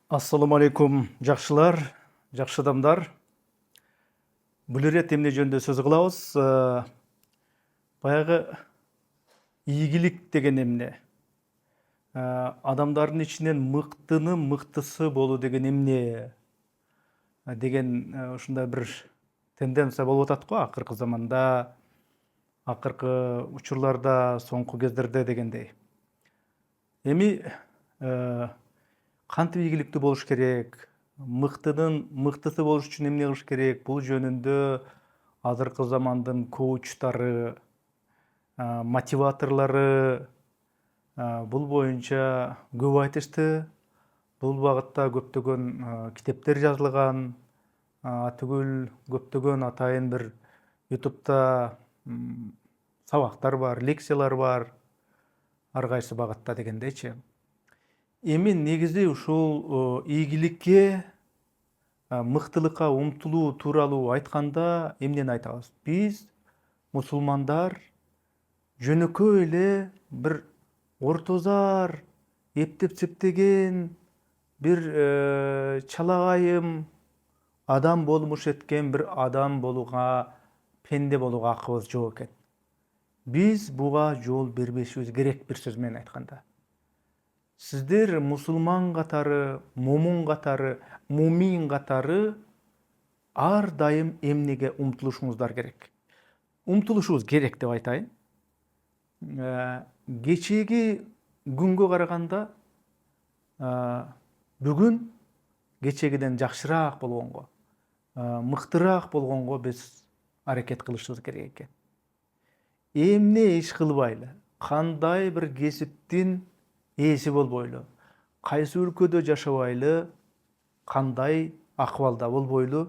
Ассаламу алейкум, жакшылар, жакшы адамдар. Бул ирет эмне жөнүндө сөз кылабыз? Баягы ийгилик деген эмне? Адамдардын ичинен мыктынын мыктысы болуу деген эмне? Деген ушундай бир тенденция болуп атат го акыркы заманда, акыркы учурларда, соңку кездерде дегендей. Эми кантип ийгиликтүү болуш керек? Мыктынын мыктысы болуш үчүн эмне кылыш керек? Бул жөнүндө азыркы замандын коучтары, мотиваторлору бул боюнча көп айтышты. Бул багытта көптөгөн китептер жазылган, түгүл көптөгөн атайын бир ютубта сабактар бар, лекциялар бар, ар кайсы багытта дегендейчи. Эми негизи ушул ийгиликке, мыктылыкка умтулуу тууралуу айтканда эмнени айтабыз? Биз мусулмандар жөнөкөй эле бир ортозар, эптеп септеген бир чалаайым адам болмуш эткен бир адам болууга, пенде болууга акыбыз жок экен. Биз буга жол бербешибиз керек, бир сөз менен айтканда. Сиздер мусулман катары, момун катары, мумин катары ар дайым эмнеге умтулушуңуздар керек. Умтулушубуз керек деп айтайын. Кечеги күнгө караганда бүгүн кечегиден жакшыраак болгонго, мыктыраак болгонго биз аракет кылышыбыз керек экен. Эмне иш кылбайлы, кандай бир кесиптин ээси болбойлу, кайсы өлкөдө жашабайлы, кандай акыбалда болбойлу,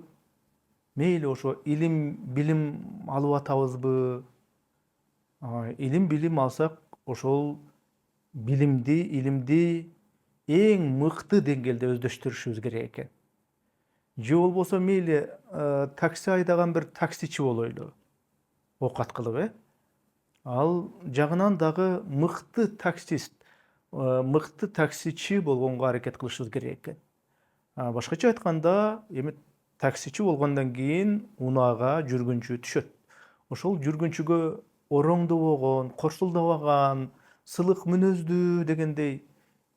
мейли ошо илим билим алып атабызбы, илим билим алсак ошол билимди, илимди эң мыкты деңгээлде өздөштүрүшүбүз керек экен. Же болбосо мейли такси айдаган бир таксичи болойлу, оокат кылып, ал жагынан дагы мыкты таксист, мыкты таксичи болгонго аракет кылышыбыз керек экен. Башкача айтканда, эми таксичи болгондон кийин унаага жүргүнчү түшөт. Ошол жүргүнчүгө ороңдобогон, корсулдабаган, сылык мүнөздүү дегендей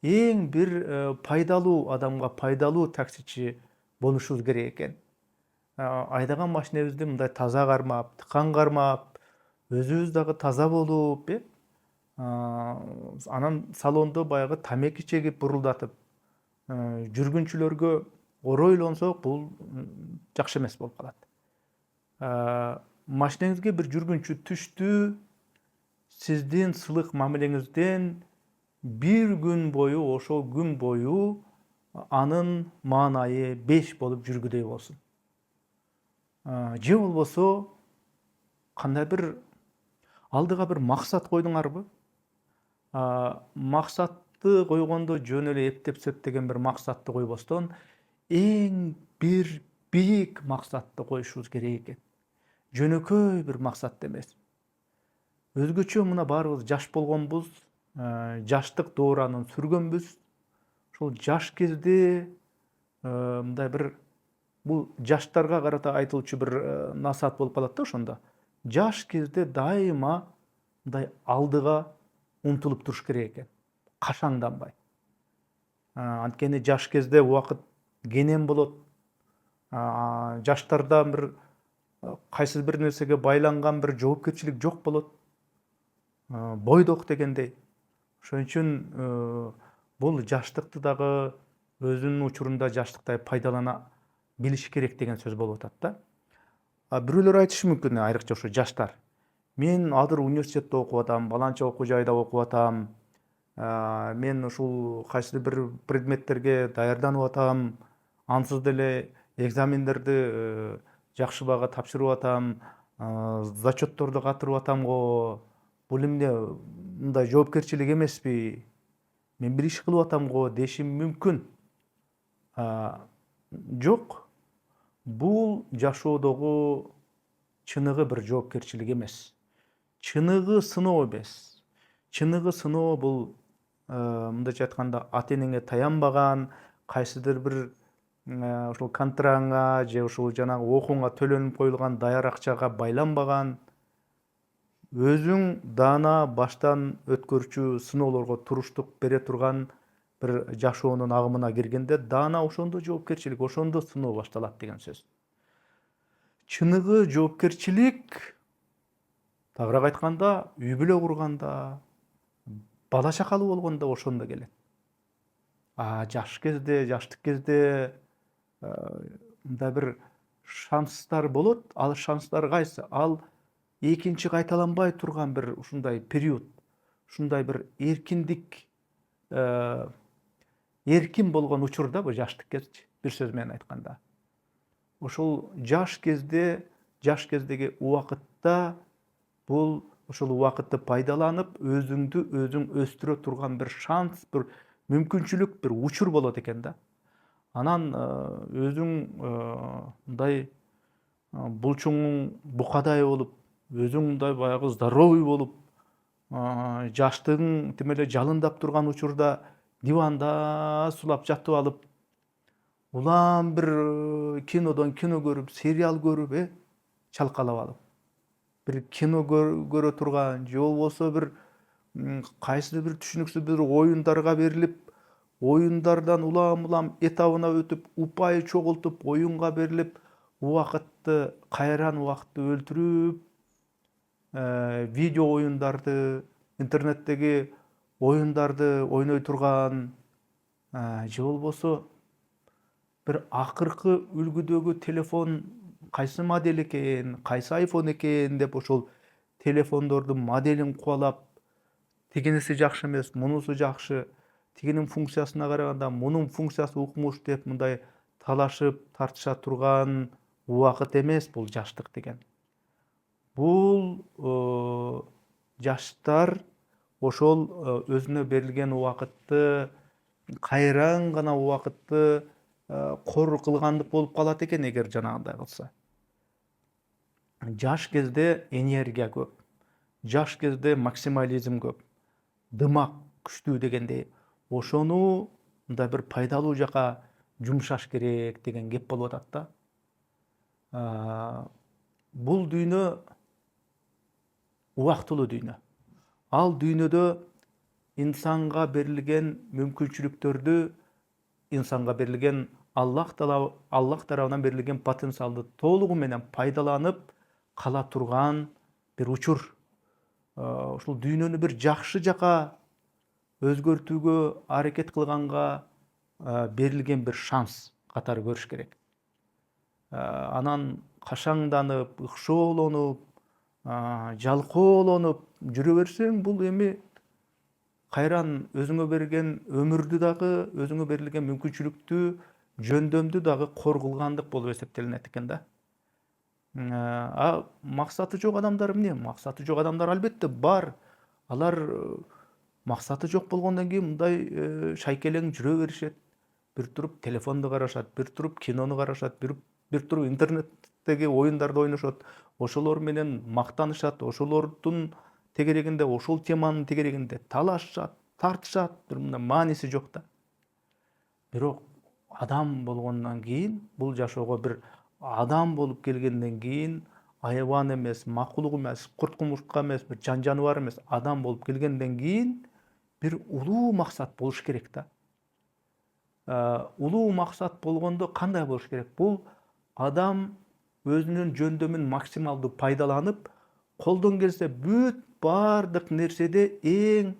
эң бир пайдалуу адамга пайдалуу таксичи болушубуз керек экен. Айдаган машинебизди мындай таза кармап, тыкан кармап, өзүбүз дагы таза болуп, анан салондо баягы тамеки чегип бурулдатып, жүргүнчүлөргө оройлонсок бул жакшы эмес болуп калат. Машинеңизге бир жүргүнчү түштү, сиздин сылык мамилеңизден бир күн бою, ошол күн бою анын маанайы 5 болуп жүргүдөй болсун. Же болбосо кандай бир алдыга бир максат койдуңарбы? Максатты койгондо жөн эле эптеп септеген бир максатты койбостон, эң бир бийик максатты коюшубуз керек экен. Жөнөкөй бир максат эмес. Өзгөчө мына баарыбыз жаш болгонбуз, жаштык дооранын сүргөнбүз. Ошол жаш кезде мындай бир бул жаштарга карата айтылчу бир насаат болуп калат да ошондо. Жаш кезде дайыма мындай алдыга умтулуп туруш керек экен, кашаңданбай. Анткени жаш кезде убакыт кенен болот. Жаштардан бир кайсы бир нерсеге байланган бир жоопкерчилик жок болот. Бойдок дегендей. Ошон үчүн бул жаштыкты дагы өзүнүн учурунда жаштыктай пайдалана билиш керек деген сөз болуп атат да. Бирөөлөр айтышы мүмкүн, айрыкча ошо жаштар. Мен азыр университетте окуп атам, баланча окуу жайда окуп атам. Мен ушул кайсы бир предметтерге даярданып атам, ансыз деле экзамендерди жакшы баага тапшырып атам, зачетторду катырып атам го. Бул эмне мындай жоопкерчилик эмеспи? Мен бир иш кылып атам го дешим мүмкүн. Жок. Бул жашоодогу чыныгы бир жоопкерчилик эмес. Чыныгы сыноо эмес. Чыныгы сыноо бул мындайча айтканда ата энеңе таянбаган, кайсыдыр бир ушул контрагыңа же ушул жанагы окууга төлөнүп коюлган даяр акчага байланбаган, өзүң даана баштан өткөрчү сыноолорго туруштук бере турган бир жашоонун агымына киргенде даана ошондо жоопкерчилик, ошондо сыноо башталат деген сөз. Чыныгы жоопкерчилик, тагыраак айтканда, үй бүлө курганда, бала чакалуу болгондо ошондо келет. Жаш кезде, жаштык кезде мындай бир шанстар болот. Ал шанстар кайсы? Ал экинчи кайталанбай турган бир ушундай период, ушундай бир эркиндик, эркин болгон учур да бул жаштык кезчи, бир сөз менен айтканда. Ошол жаш кездеги убакытта бул ошол убакытты пайдаланып, өзүңдү өзүң өстүрө турган бир шанс, бир мүмкүнчүлүк, бир учур болот экен да. Анан өзүң мындай булчуңуң букадай болуп, өзүң мындай баягы здоровый болуп, жаштыгың тим эле жалындап турган учурда диванда сулап жатып алып, улам бир кинодон кино көрүп, сериал көрүп, чалкалап алып, бир кино көрө турган же болбосо бир кайсыдыр бир түшүнүксүз бир оюндарга берилип, оюндардан улам этабына өтүп, упайы чогултуп, оюнга берилип, кайран убакытты өлтүрүп, видео оюндарды, интернеттеги оюндарды ойной турган, же болбосо бир акыркы үлгүдөгү телефон кайсы модель экен, кайсы айфон экен деп ошол телефондордун моделин кубалап, тигиниси жакшы эмес, мунусу жакшы, тигинин функциясына караганда мунун функциясы укмуш деп мындай талашып, тартыша турган убакыт эмес бул жаштык деген. Бул жаштар ошол өзүнө берилген убакытты, кайраң гана убакытты кор кылгандык болуп калат экен эгер жанагындай кылса. Жаш кезде энергия көп, жаш кезде максимализм көп, дымак күчтүү дегендей, ошону мындай бир пайдалуу жака жумшаш керек деген кеп болуп атат да. Бул дүйнө убактылуу дүйнө. Ал дүйнөдө инсанга берилген мүмкүнчүлүктөрдү, инсанга берилген Аллах тарабынан берилген потенциалды толугу менен пайдаланып кала турган бир учур. Ушул дүйнөнү бир жакшы жака өзгөртүүгө аракет кылганга берилген бир шанс катары көрүш керек. Анан кашаңданып, ыкшоолонуп, жалкоолонуп жүрө берсең, бул эми кайран өзүңө берилген өмүрдү дагы, өзүңө берилген мүмкүнчүлүктү, жөндөмдү дагы кор кылгандык болуп эсептелинет экен да. Максаты жок адамдар эмне? Максаты жок адамдар албетте бар. Алар максаты жок болгондон кийин мындай шайкелең жүрө беришет. Бир туруп телефонду карашат, бир туруп кинону карашат, бир туруп интернеттеги оюндарды ойношот. Ошолор менен мактанышат, ошолордун тегерегинде, ошол теманын тегерегинде талашышат, тартышат, бир мындай мааниси жок да. Бирок адам болгондон кийин, бул жашоого бир адам болуп келгенден кийин, айбан эмес, макулук эмес, курт-кумуртка эмес, бир жан жаныбар эмес, адам болуп келгенден кийин бир улуу максат болуш керек да. Улуу максат болгондо кандай болуш керек? Бул адам өзүнүн жөндөмүн максималдуу пайдаланып, колдон келсе бүт бардык нерседе эң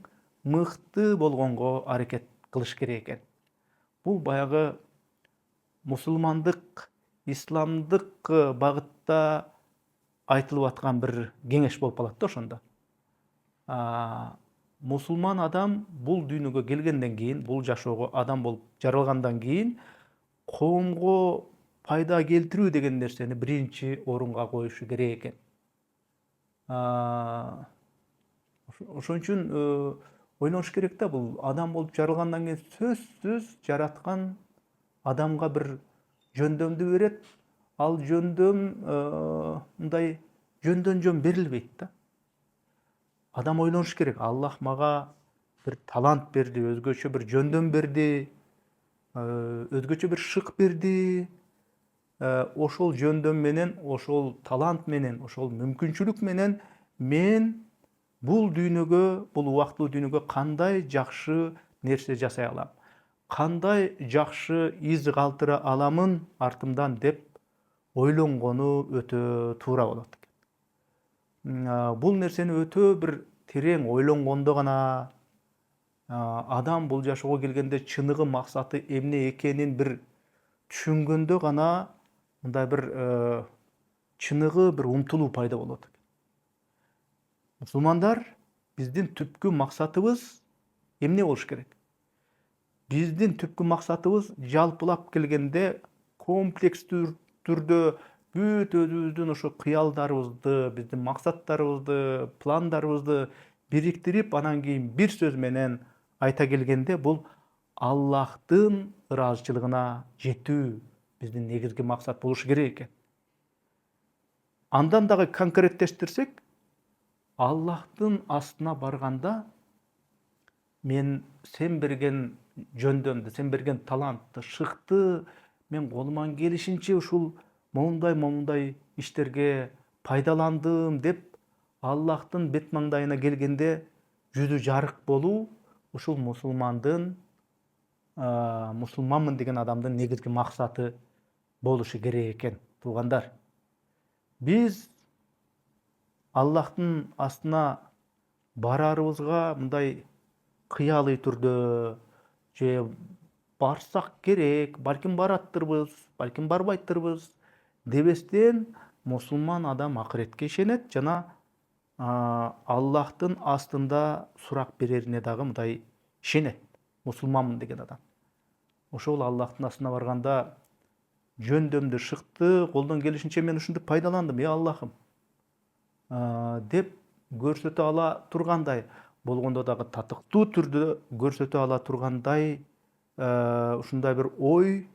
мыкты болгонго аракет кылыш керек экен. Бул баягы мусулмандык, исламдык багытта айтылып аткан бир кеңеш болуп калат да ошондо. Мусулман адам бул дүйнөгө келгенден кийин, бул жашоого адам болуп жаралгандан кийин коомго пайда келтирүү деген нерсени биринчи орунга коюшу керек экен. Ошон үчүн ойлонуш керек да, бул адам болуп жаралгандан кийин сөзсүз жараткан адамга бир жөндөмдү берет. Ал жөндөм мындай жөндөн жөн берилбейт да. Адам ойлонуш керек. Аллах мага бир талант берди, өзгөчө бир жөндөм берди. өзгөчө бир шык берди. Ошол жөндөм менен, ошол талант менен, ошол мүмкүнчүлүк менен мен бул дүйнөгө, бул убактылуу дүйнөгө кандай жакшы нерсе жасай алам, кандай жакшы из калтыра аламын артымдан деп ойлонгону өтө туура болот. Бул нерсени өтө бир терең ойлонгондо гана адам бул жашоого келгенде чыныгы максаты эмне экенин бир түшүнгөндө гана мындай бир чыныгы бир умтулуу пайда болот. Мусулмандар, биздин түпкү максатыбыз эмне болуш керек? Биздин түпкү максатыбыз жалпылап келгенде комплекстүү түрдө бүт өзүбүздүн ошо кыялдарыбызды, биздин максаттарыбызды, пландарыбызды бириктирип, анан кийин бир сөз менен айта келгенде бул Аллахтын ыраазычылыгына жетүү биздин негизги максат болушу керек экен. Андан дагы конкреттештирсек, Аллахтын астына барганда мен сен берген жөндөмдү, сен берген талантты, шыкты мен колуман келишинче ушул момундай иштерге пайдаландым деп Аллахтын бет маңдайына келгенде жүзү жарык болуу ушул мусулмандын, мусулманмын деген адамдын негизги максаты болушу керек экен. Туугандар, биз Аллахтын астына барарыбызга мындай кыялый түрдө же барсак керек, балким бараттырбыз, балким барбайттырбыз дебестен мусулман адам акыретке ишенет жана Аллахтын астында сурак берерине дагы мындай ишенет. Мусулманмын деген адам. Ошол Аллахтын астына барганда жөндөмдү, шыкты колдон келишинче мен ушинтип пайдаландым, Аллахым деп көрсөтө ала тургандай, болгондо дагы татыктуу түрдө көрсөтө ала тургандай ушундай бир ой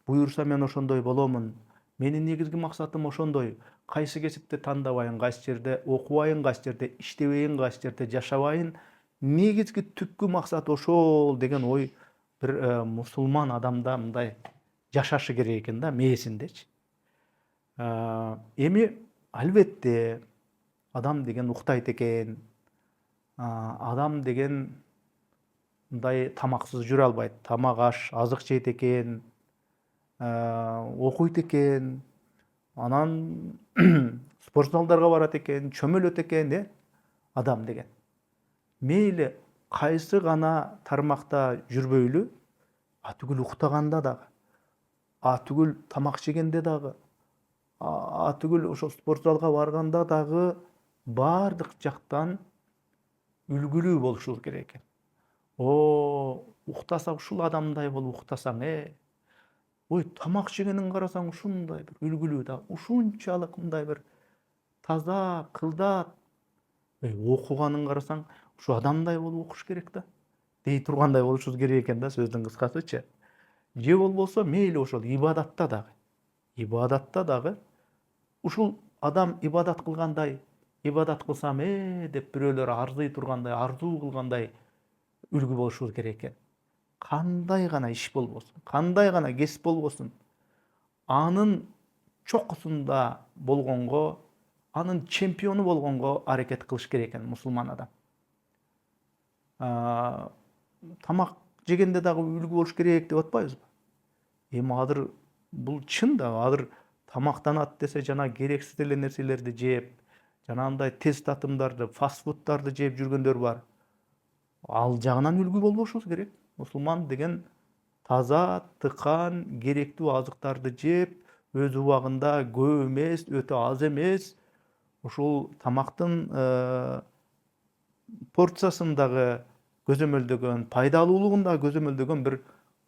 буюрса мен ошондой боломун. Менин негизги максатым ошондой. Кайсы кесипти тандабайын, кайсы жерде окубайын, кайсы жерде иштебейин, кайсы жерде жашабайын. Негизги түпкү максат ошол деген ой бир мусулман адамда мындай жашашы керек экен да, мээсиндечи. Эми албетте адам деген уктайт экен. Адам деген мындай тамаксыз жүрө албайт. Тамак аш, азык жейт экен, окуйт экен, анан спорт залдарга барат экен, чөмөлөт экен, адам деген. Мейли кайсы гана тармакта жүрбөйлү, түгүл уктаганда дагы, түгүл тамак жегенде дагы, түгүл ошо спорт залга барганда дагы баардык жактан үлгүлүү болушубуз керек экен. Уктаса ушул адамдай болуп уктасаң, ой, тамак жегенин карасаң ушундай бир үлгүлүү да, ушунчалык мындай бир таза, кылдат. Окуганын карасаң, ушу адамдай болуп окуш керек да, дей тургандай болушубуз керек экен да, сөздүн кыскасычы. Же болбосо мейли ошол ибадатта дагы ушул адам ибадат кылгандай, ибадат кылсам деп бирөөлөр арзый тургандай, арзуу кылгандай үлгү болушубуз керек экен. Кандай гана иш болбосун, кандай гана кесип болбосун, анын чокусунда болгонго, анын чемпиону болгонго аракет кылыш керек экен мусулман адам. Тамак жегенде дагы үлгү болуш керек деп атпайбызбы? Эми азыр бул чын да, азыр тамактанат десе жана керексиз эле нерселерди жеп, жанагындай тез татымдарды, фастфудтарды жеп жүргөндөр бар. Ал жагынан үлгү болбошубуз керек. Мусулман деген таза, тыкан, керектүү азыктарды жеп, өз убагында көп эмес, өтө аз эмес, ушул тамактын порциясын дагы көзөмөлдөгөн, пайдалуулугун дагы көзөмөлдөгөн бир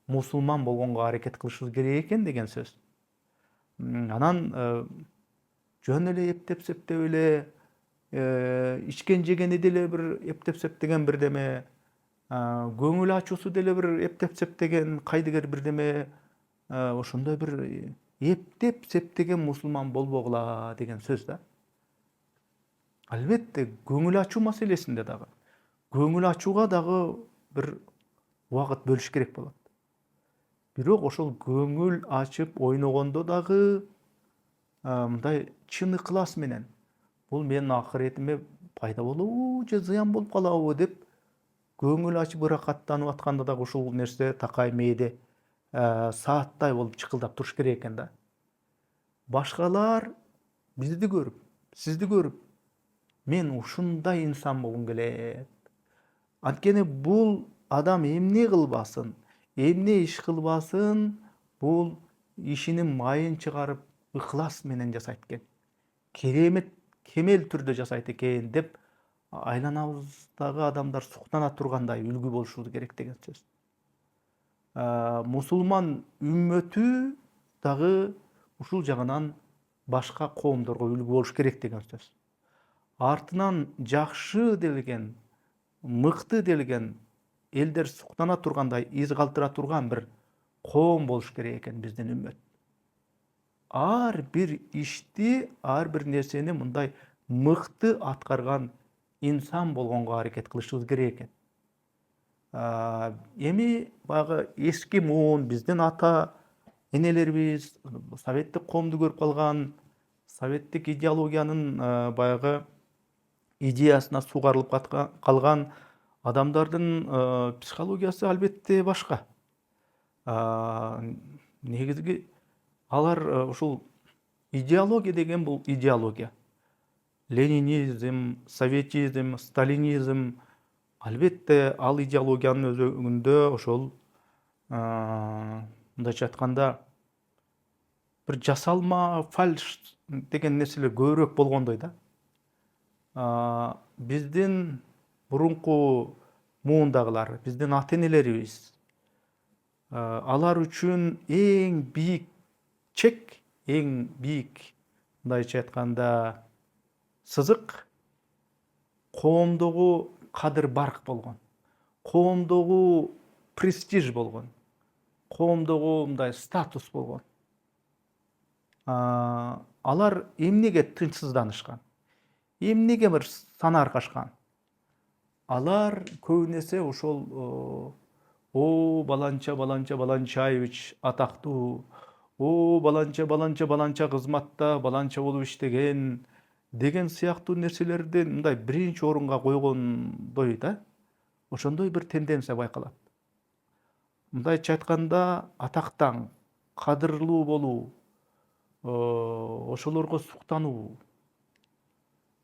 мусулман болгонго аракет кылышыбыз керек экен деген сөз. Анан жөн эле эптеп септеп эле ичкен жегени деле бир эптеп септеген бирдеме, көңүл ачуусу деле бир эптеп септеген кайдыгер бирдеме, ошондой бир эптеп септеген мусулман болбогула деген сөз да. Албетте көңүл ачуу маселесинде дагы, көңүл ачууга дагы бир убакыт бөлүш керек болот. бирок ошол көңүл ачып ойногондо дагы мындай чын ыклас менен бул менин акыретиме пайда болобу же зыян болуп калабы деп көңүл ачып ырахаттанып атканда дагы ушул нерсе такай мээде сааттай болуп чыкылдап туруш керек экен да. Башкалар бизди көрүп, сизди көрүп, мен ушундай инсан болгум келет. Анткени бул адам эмне кылбасын, эмне иш кылбасын, бул ишинин майын чыгарып ыклас менен жасайт экен. Керемет, кемел түрдө жасайт экен деп айланабыздагы адамдар суктана тургандай үлгү болушубуз керек деген сөз. Мусулман үммөтү дагы ушул жагынан башка коомдорго үлгү болуш керек деген сөз. Артынан жакшы делген, мыкты делген элдер суктана тургандай, из калтыра турган бир коом болуш керек экен биздин үммөт. Ар бир ишти, ар бир нерсени мындай мыкты аткарган инсан болгонго аракет кылышыбыз керек экен. Эми баягы эски муун биздин ата энелерибиз советтик коомду көрүп калган, советтик идеологиянын баягы идеясына сугарылып калган адамдардын психологиясы албетте башка. Негизги алар ушул идеология деген бул идеология. Ленинизм, советизм, сталинизм, албетте ал идеологиянын өзөгүндө ошол мындайча айтканда бир жасалма, фальш деген нерселер көбүрөөк болгондой да. Биздин мурунку муундагылар, биздин ата энелерибиз алар үчүн эң бийик чек, эң бийик мындайча айтканда сызык коомдогу кадыр барк болгон, коомдогу престиж болгон, коомдогу мындай статус болгон. Алар эмнеге тынчсызданышкан, эмнеге бир сана аркашкан? Алар көбүнесе ошол баланча Баланчаевич атактуу, баланча кызматта баланча болуп иштеген деген сыяктуу нерселерди мындай биринчи орунга койгондой да. Ошондой бир тенденция байкалат. Мындайча айтканда атактан, кадырлуу болуу, ошолорго суктануу.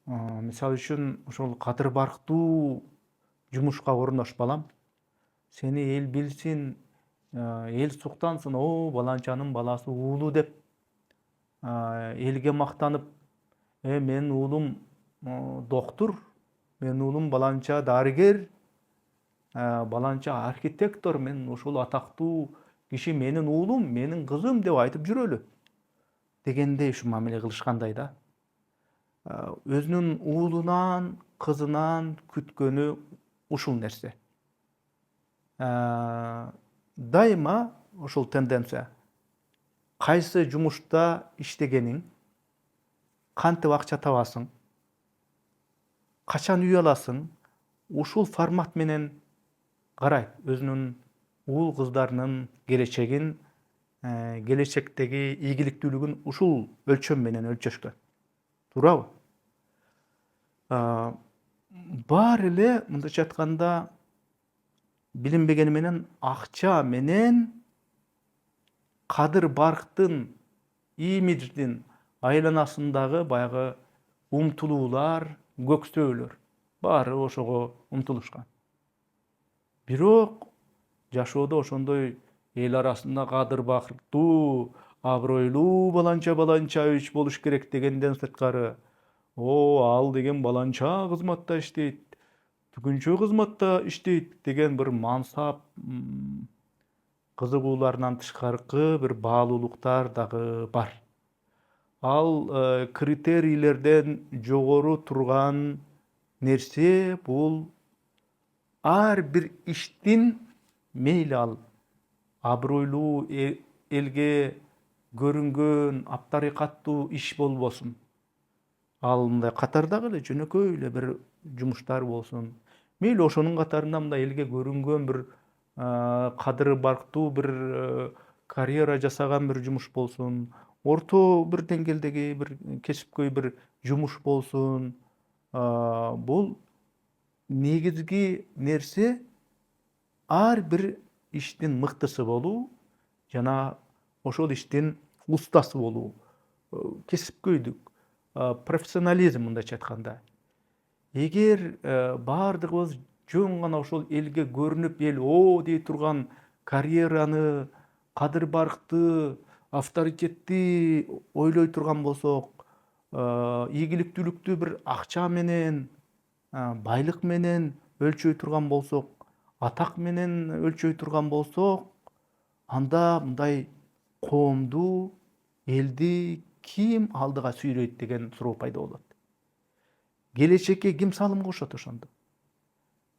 Мисалы үчүн ошол кадыр барктуу жумушка орнош балам. Сени эл билсин, эл суктансын, баланчанын баласы уулу деп элге мактанып, менин уулум доктур, менин уулум баланча дарыгер, баланча архитектор, мен ушул атактуу киши менин уулум, менин кызым деп айтып жүрөлү дегендей ушу мамиле кылышкандай да. Өзүнүн уулунан, кызынан күткөнү ушул нерсе. Дайыма ушул тенденция. Кайсы жумушта иштегениң, кантип акча табасың, качан үй аласың, ушул формат менен карайт өзүнүн уул кыздарынын келечегин, келечектеги ийгиликтүүлүгүн ушул өлчөм менен өлчөшкөн. Туурабы? Баары эле мындайча айтканда билинбегени менен акча менен кадыр барктын, имидждин айланасындагы баягы умтулуулар, көксөөлөр баары ошого умтулушкан. Бирок жашоодо ошондой эл арасында кадыр барктуу, абройлуу Баланчаевич болуш керек дегенден сырткары, ал деген баланча кызматта иштейт, түгүнчө кызматта иштейт деген бир мансап, кызыгууларынан тышкаркы бир баалуулуктар дагы бар. Ал критерийлерден жогору турган нерсе бул ар бир иштин, мейли ал абройлуу, элге көрүнгөн, аптарыкаттуу иш болбосун. Ал мындай катардагы эле жөнөкөй эле бир жумуштар болсун. Мейли ошонун катарында мындай элге көрүнгөн бир кадыры барктуу бир карьера жасаган бир жумуш болсун, орто бир деңгээлдеги бир кесипкөй бир жумуш болсун. Бул негизги нерсе ар бир иштин мыктысы болуу жана ошол иштин устасы болуу. Кесипкөйлүк, профессионализм мындайча айтканда. Эгер баардыгыбыз жөн гана ошол элге көрүнүп, эл о дей турган карьераны, кадыр баркты, авторитетти ойлой турган болсок, ийгиликтүүлүктү бир акча менен, байлык менен өлчөй турган болсок, атак менен өлчөй турган болсок, анда мындай коомду, элди ким алдыга сүйрөйт деген суроо пайда болот. Келечекке ким салым кошот ошондо?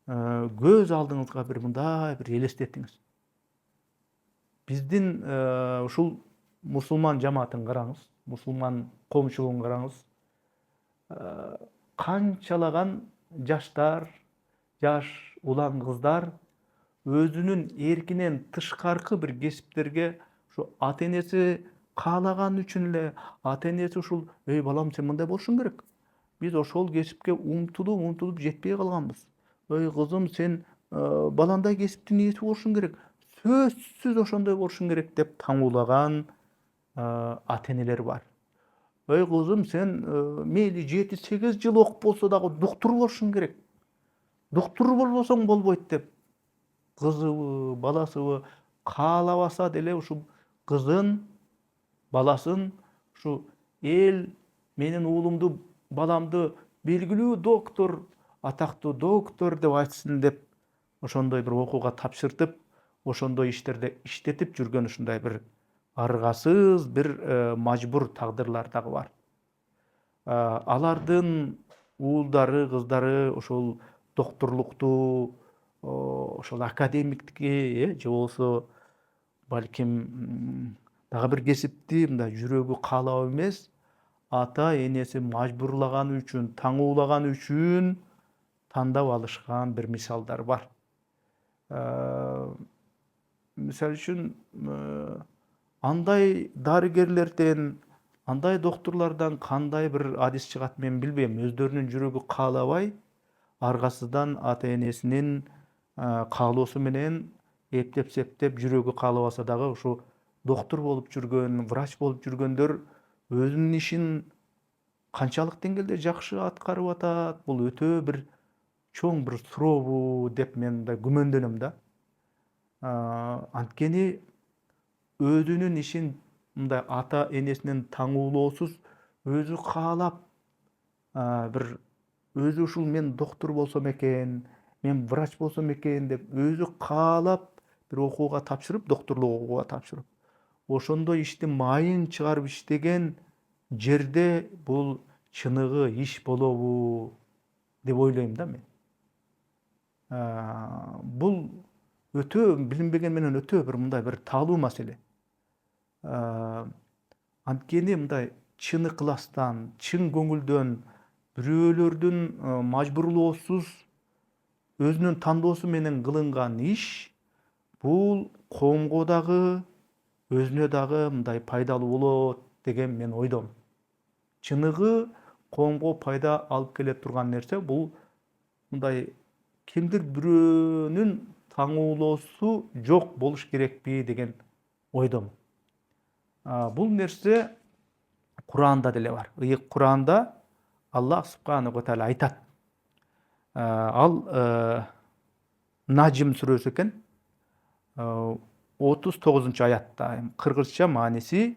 Көз алдыңызга бир мындай бир элестетиңиз. Биздин ушул мусулман жамаатын караңыз, мусулман коомчулугун караңыз. Канчалаган жаштар, жаш улан кыздар өзүнүн эркинен тышкаркы бир кесиптерге ушу ата энеси каалаган үчүн эле, ата энеси ушул эй балам сен мындай болушуң керек. Биз ошол кесипке умтулуп жетпей калганбыз. Ой кызым сен баландай кесиптин ээси болушуң керек. Сөзсүз ошондой болушуң керек деп таңуулаган ата энелер бар. Ой кызым сен мейли 7-8 жыл окуп болсо дагы доктур болушуң керек. Доктур болбосоң болбойт деп кызыбы, баласыбы каалабаса деле ушул кызын, баласын ушу эл менин уулумду, баламды белгилүү доктор, атактуу доктор деп айтсын деп ошондой бир окууга тапшыртып, ошондой иштерде иштетип жүргөн ушундай бир аргасыз бир мажбур тагдырлар дагы бар. Алардын уулдары, кыздары ошол доктурлукту, ошол академиктикти, же болбосо балким дагы бир кесипти мындай жүрөгү каалап эмес, ата энеси мажбурлаган үчүн, таңуулаган үчүн тандап алышкан бир мисалдар бар. Мисалы үчүн андай дарыгерлерден, андай доктурлардан кандай бир адис чыгат мен билбейм. Өздөрүнүн жүрөгү каалабай, аргасыздан ата энесинин каалоосу менен эптеп-септеп жүрөгү каалабаса дагы ушу доктур болуп жүргөн, врач болуп жүргөндөр өзүнүн ишин канчалык деңгээлде жакшы аткарып атат, бул өтө бир чоң бир сурообу деп мен мындай күмөндөнөм да. Анткени өзүнүн ишин мындай ата энесинен таңуулоосуз өзү каалап бир өзү ушул мен доктур болсом экен, мен врач болсом экен деп өзү каалап бир окууга тапшырып, доктурлук окууга тапшырып, ошондой иштин майын чыгарып иштеген жерде бул чыныгы иш болобу деп ойлойм да мен. Бул өтө билинбеген менен өтө бир мындай бир таалуу маселе. Анткени мындай чын ыкластан, чын көңүлдөн бирөөлөрдүн мажбурлоосуз өзүнүн тандоосу менен кылынган иш бул коомго дагы, өзүнө дагы мындай пайдалуу болот деген мен ойдом. Чыныгы коомго пайда алып келе турган нерсе бул мындай кимдир бирөөнүн таңуулоосу жок болуш керекпи деген ойдом. Бул нерсе Куранда деле бар. Ыйык Куранда Аллах субханаху ва тааля айтат. Ал Наджим сүрөсү экен. 39-аятта кыргызча маанисин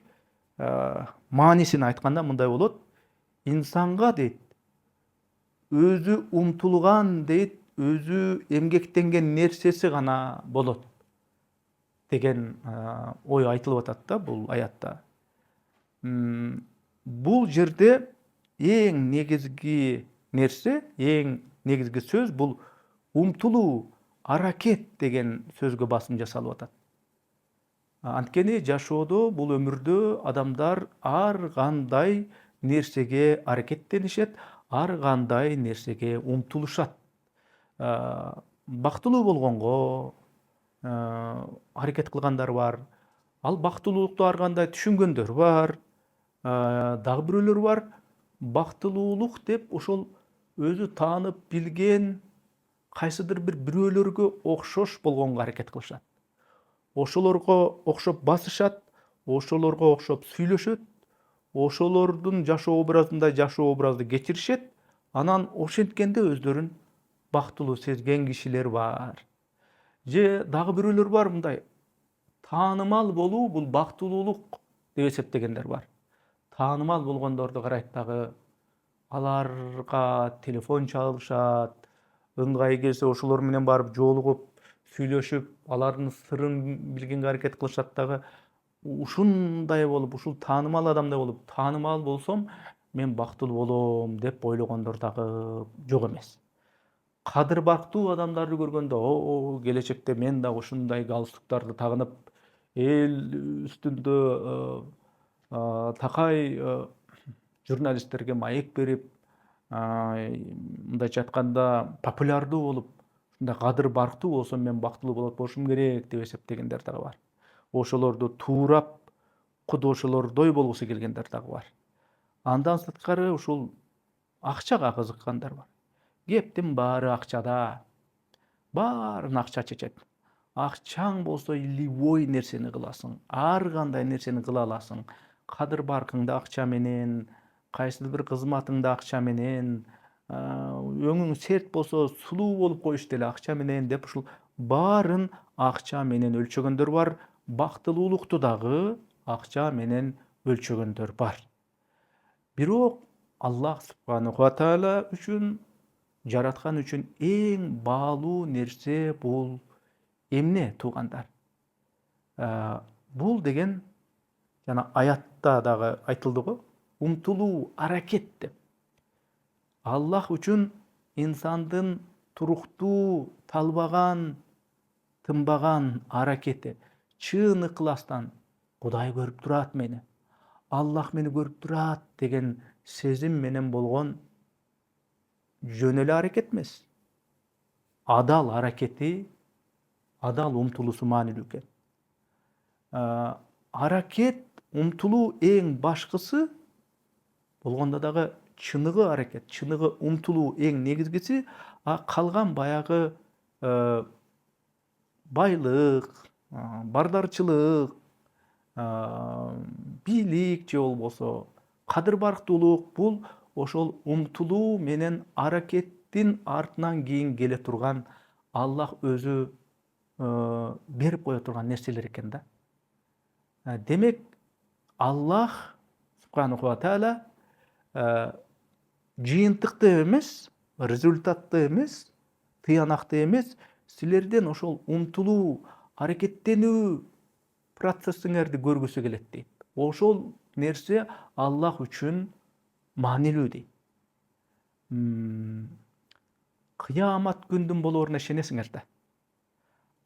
айтканда мындай болот. Инсанга дейт, өзү умтулган дейт, өзү эмгектенген нерсеси гана болот деген ой айтылып атат да бул аятта. Бул жерде эң негизги нерсе, эң негизги сөз бул умтулуу, аракет деген сөзгө басым жасалып атат. Анткени жашоодо, бул өмүрдө адамдар ар кандай нерсеге аракеттенишет, ар кандай нерсеге умтулушат. Бактылуу болгонго, аракет кылгандар бар. Ал бактылуулукту ар кандай түшүнгөндөр бар. Дагы бирөөлөр бар. Бактылуулук деп ошол өзү таанып билген кайсыдыр бир бирөөлөргө окшош болгонго аракет кылышат. Ошолорго окшоп басышат, ошолорго окшоп сүйлөшөт, ошолордун жашоо образындай жашоо образды кечиришет, анан ошенткенде өздөрүн бактылуу сезген кишилер бар. Же дагы бирөөлөр бар мындай таанымал болуу бул бактылуулук деп эсептегендер бар. Таанымал болгондорду карайт дагы, аларга телефон чалышат, ыңгайы келсе ошолор менен барып жолугуп сүйлөшүп, алардын сырын билгенге аракет кылышат дагы. Ушундай болуп, ушул таанымал адамдай болуп, таанымал болсом мен бактылуу болом деп ойлогондор дагы жок эмес. Кадыр бактуу адамдарды көргөндө, келечекте мен да ушундай галстуктарды тагынып, эл үстүндө такай журналисттерге маек берип, мындайча айтканда популярдуу болуп, ушундай кадыр бактуу болсом мен бактылуу болот болушум керек деп эсептегендер дагы бар. Ошолорду туурап кудошолордой болгусу келгендер дагы бар. Андан сырткары ушул акчага кызыккандар бар. Кептин баары акчада. Баарын акча чечет. Акчаң болсо любой нерсени кыласың. Ар кандай нерсени кыла аласың. Кадыр баркың да акча менен, кайсыл бир кызматың да акча менен, өңүң серт болсо сулуу болуп коюш деле акча менен деп ушул баарын акча менен өлчөгөндөр бар. Бактылуулукту дагы акча менен өлчөгөндөр бар. Бирок Аллах субханаху ва тааля үчүн, жараткан үчүн эң баалуу нерсе бул эмне туугандар? Бул деген жана аятта дагы айтылды го, умтулуу, аракет деп. Аллах үчүн инсандын туруктуу, талбаган, тынбаган аракети, чын ыкластан Кудай көрүп турат мени, Аллах мени көрүп турат деген сезим менен болгон жөн эле аракет эмес. Адал аракети, адал умтулуусу маанилүү экен. Аракет, умтулуу эң башкысы болгондо дагы чыныгы аракет, чыныгы умтулуу эң негизгиси, калган баягы байлык, бардарчылык, бийлик же болбосо кадыр бактуулук бул ошол умтулуу менен аракеттин артынан кийин келе турган Аллах өзү берип кое турган нерселер экен да. Демек Аллах субханаху ва тааля жыйынтыкты эмес, результатты эмес, тыянакты эмес, силерден ошол умтулуу, аракеттенүү процессиңерди көргүсү келет дейт. Ошол нерсе Аллах үчүн маанилүү дейт. Кыямат күндүн болооруна ишенесиңер да.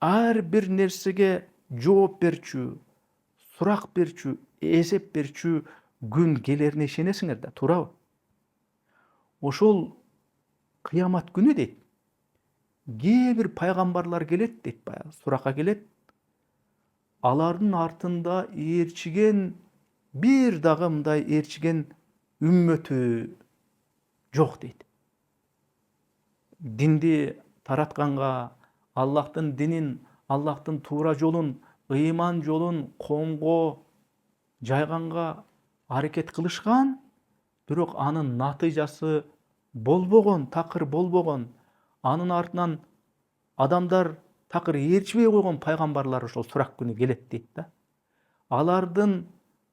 Ар бир нерсеге жооп берчү, сурак берчү, эсеп берчү күн келерине ишенесиңер да, туурабы? Ошол кыямат күнү дейт, кээ бир пайгамбарлар келет дейт, баягы суракка келет. Алардын артында ээрчиген бир дагы мындай ээрчиген үммөтү жок дейт. Динди таратканга, Аллахтын динин, Аллахтын туура жолун, ыйман жолун коомго жайганга аракет кылышкан, бирок анын натыйжасы болбогон, такыр болбогон, анын артынан адамдар такыр ээрчибей койгон пайгамбарлар ошол сурак күнү келет дейт да. Алардын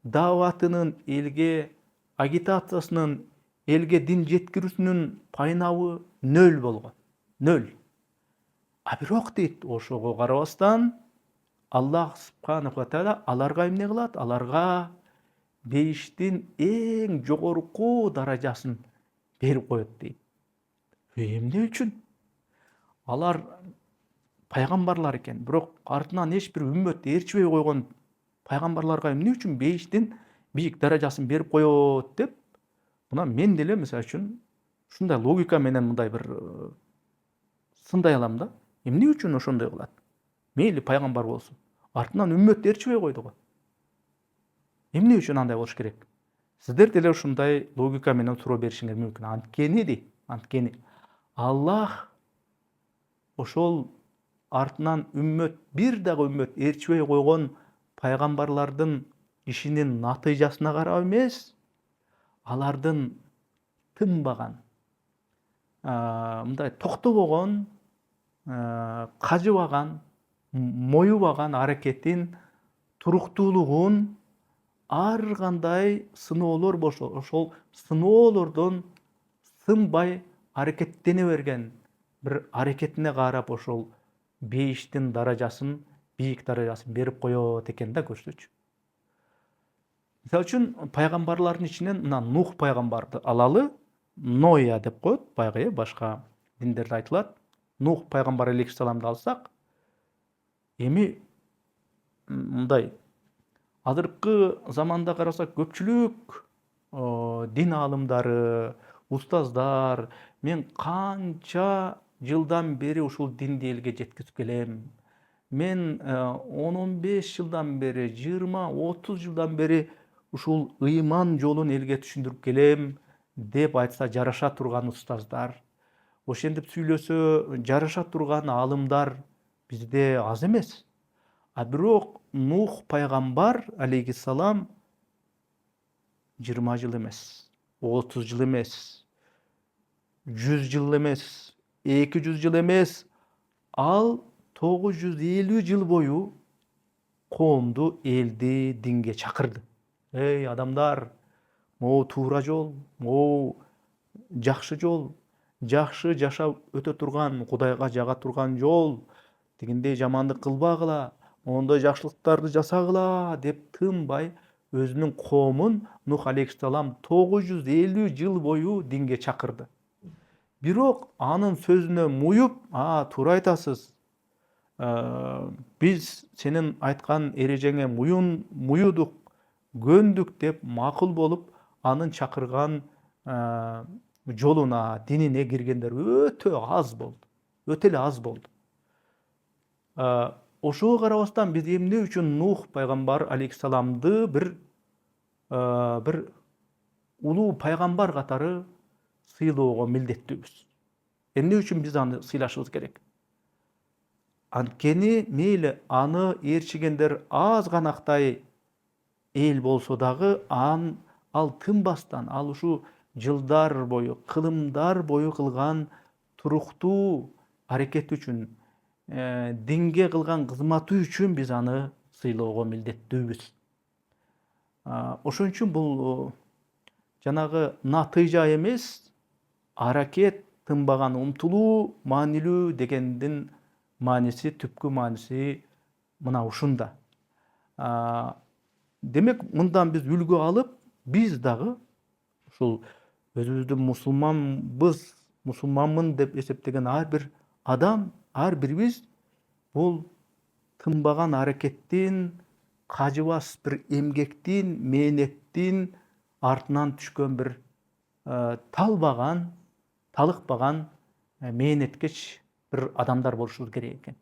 дааватынын, элге агитациясынын, элге дин жеткирүүсүнүн пайнабы нөл болгон. Нөл. Бирок дейт, ошого карабастан Аллах субханаху ва тааля аларга эмне кылат? Аларга бейиштин эң жогорку даражасын берип коет дейт. Эмне үчүн? Алар пайгамбарлар экен, бирок артынан эч бир үммөт ээрчибей койгон пайгамбарларга эмне үчүн бейиштин бийик даражасын берип коет деп, мына мен деле мисалы үчүн ушундай логика менен мындай бир сындай алам да. Эмне үчүн ошондой кылат? мейли пайгамбар болсун, артынан үммөт ээрчибей койду го. Эмне үчүн андай болуш керек? Сиздер деле ушундай логика менен суроо беришиңер мүмкүн. Анткени Аллах ошол артынан бир дагы үммөт ээрчибей койгон пайгамбарлардын ишинин натыйжасына карап эмес, алардын тынбаган, мындай токтобогон, кажыбаган, моюбаган аракетин, туруктуулугун ар кандай сыноолор болсо ошол сыноолордон сынбай аракеттене берген бир аракетине карап ошол бейиштин даражасын, бийик даражасын берип коет экен да көздөчү. Мисалы үчүн пайгамбарлардын ичинен мына Нух пайгамбарды алалы, Ноя деп коет баягы, башка диндерде айтылат. Нух пайгамбар алейхиссаламды алсак, эми мындай азыркы заманда карасак көпчүлүк дин аалымдары, устаздар мен канча жылдан бери ушул динди элге жеткизип келем. Мен 10-15 жылдан бери, 20-30 жылдан бери ушул ыйман жолун элге түшүндүрүп келем деп айтса жараша турган устаздар, ошентип сүйлөсө жараша турган аалымдар бизде аз эмес. А бирок Нух пайгамбар алейхиссалам 20 жыл эмес, 30 жыл эмес, 100 жыл эмес, 200 жыл эмес, ал 950 жыл бою коомду, элди динге чакырды. Эй адамдар, могу туура жол, могу жакшы жол, жакшы жашап өтө турган, Кудайга жага турган жол, тигиндей жамандык кылбагыла, мондой жакшылыктарды жасагыла деп тынбай өзүнүн коомун Нух алейхиссалам 950 жыл бою динге чакырды. Бирок анын сөзүнө муюп, туура айтасыз, биз сенин айткан эрежеңе муюдук, көндүк деп макул болуп, анын чакырган жолуна, динине киргендер өтө аз болду. Өтө эле аз болду. Ошого карабастан биз эмне үчүн Нух пайгамбар алейхиссаламды бир улуу пайгамбар катары сыйлоого милдеттүүбүз? Эмне үчүн биз аны сыйлашыбыз керек? Анткени мейли аны ээрчигендер аз ганактай эл болсо дагы ал тынбастан, ал ушу жылдар бою, кылымдар бою кылган туруктуу аракети үчүн, динге кылган кызматы үчүн биз аны сыйлоого милдеттүүбүз. Ошон үчүн бул жанагы натыйжа эмес, аракет, тынбаган умтулуу, маанилүү дегендин мааниси, түпкү мааниси мына ушунда. Демек, мындан биз үлгү алып, биз дагы ушул өзүбүздү мусулманмын деп эсептеген ар бир адам, ар бирибиз бул тынбаган аракеттин, кажыбас бир эмгектин, мээнеттин артынан түшкөн бир талыкпаган мээнеткеч бир адамдар болушубуз керек экен.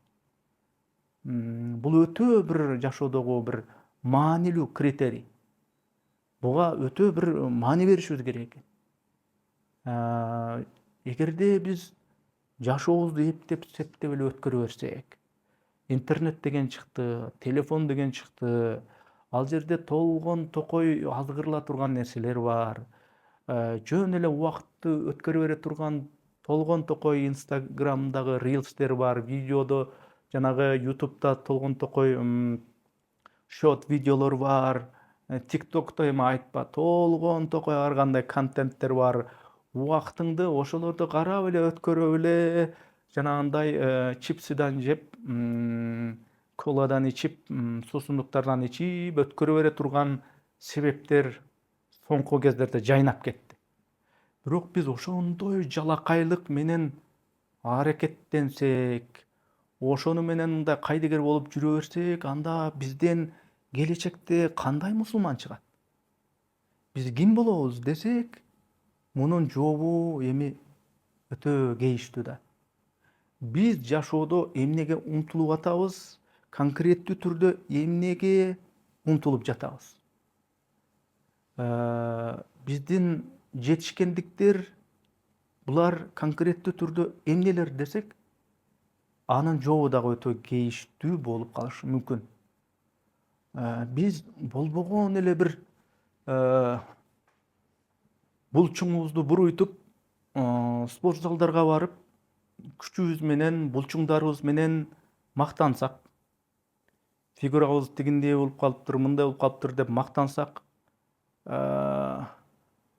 Бул өтө бир жашоодогу бир маанилүү критерий. Буга өтө бир маани беришибиз керек экен. Эгерде биз жашообузду септеп эле өткөрө берсек, интернет деген чыкты, телефон деген чыкты, ал жерде толгон токой азгырыла турган нерселер бар. Жөн эле убакытты өткөрө бере турган толгон токой Инстаграмдагы рилстер бар, видеодо жанагы Ютубта толгон токой шорт видеолор бар, ТикТокто эми айтпа, толгон токой ар кандай контенттер бар. Убактыңды ошолорду карап эле өткөрүп эле, жанагындай чипсидан жеп, коладан ичип, суусундуктардан ичип өткөрө бере турган себептер соңку кездерде жайнап кетти. Бирок биз ошондой жалакайлык менен аракеттенсек, ошону менен мындай кайдыгер болуп жүрө берсек, анда бизден келечекте кандай мусулман чыгат? Биз ким болобуз десек, мунун жообу эми өтө кейиштүү да. Биз жашоодо эмнеге умтулуп атабыз, конкреттүү түрдө эмнеге умтулуп жатабыз? Биздин жетишкендиктер булар конкреттүү түрдө эмнелер десек, анын жообу дагы өтө кейиштүү болуп калышы мүмкүн. Биз болбогон эле бир булчуңубузду буруйтуп, спорт залдарга барып, күчүбүз менен, булчуңдарыбыз менен мактансак, фигурабыз тигиндей болуп калыптыр, мындай болуп калыптыр деп мактансак,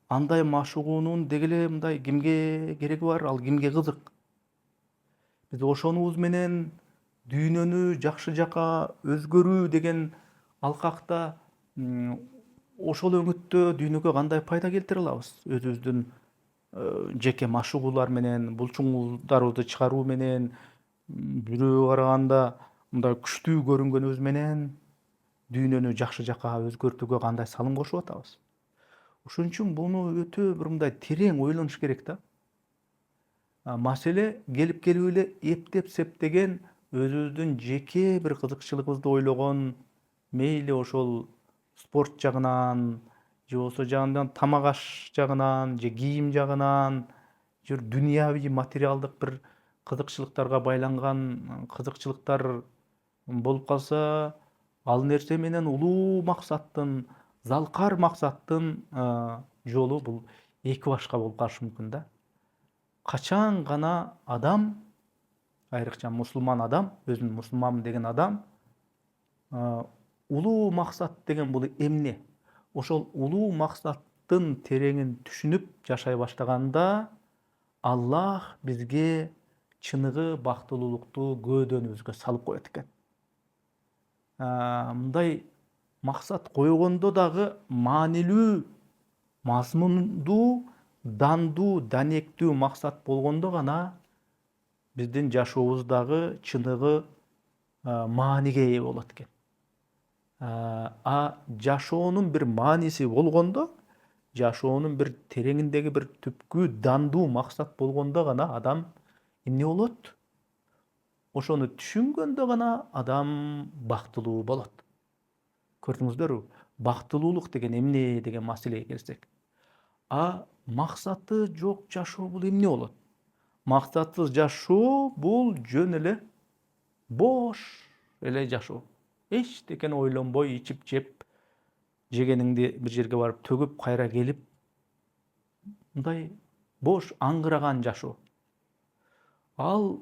андай машыгуунун деги эле мындай кимге кереги бар, ал кимге кызык? Биз ошонубуз менен дүйнөнү жакшы жака өзгөрүү деген алкакта ошол өңүттө дүйнөгө кандай пайда келтире алабыз? Өзүбүздүн жеке машыгуулар менен, булчуңдарыбызды чыгаруу менен, бирөөгө караганда мындай күчтүү көрүнгөнүбүз менен дүйнөнү жакшы жака өзгөртүүгө кандай салым кошуп атабыз? Ошон үчүн буну өтө бир мындай терең ойлонуш керек да. Маселе келип эле эптеп септеген өзүбүздүн жеке бир кызыкчылыгыбызды ойлогон, мейли ошол спорт жагынан, же болбосо жанагындан тамак аш жагынан, же кийим жагынан, же дүйнөбүй материалдык бир кызыкчылыктарга байланган кызыкчылыктар болуп калса, ал нерсе менен улуу максаттын, залкар максаттын жолу бул эки башка болуп калышы мүмкүн да. Качан гана адам, айрыкча мусулман адам, өзүн мусулманмын деген адам, улуу максат деген бул эмне? Ошол улуу максаттын тереңин түшүнүп жашай баштаганда, Аллах бизге чыныгы бактылуулукту көөдөнүбүзгө салып коет экен. Мындай максат койгондо дагы маанилүү, мазмундуу, дандуу, данектүү максат болгондо гана биздин жашообуз дагы чыныгы мааниге ээ болот экен. Жашоонун бир мааниси болгондо, жашоонун бир тереңиндеги бир түпкү дандуу максат болгондо гана адам эмне болот? Ошону түшүнгөндө гана адам бактылуу болот. Көрдүңүздөрбү? Бактылуулук деген эмне деген маселеге келсек. Максаты жок жашоо бул эмне болот? Максатсыз жашоо бул жөн эле бош эле жашоо. Эчтекени ойлонбой, ичип жеп, жегениңди бир жерге барып төгүп, кайра келип, мындай бош аңгыраган жашоо. Ал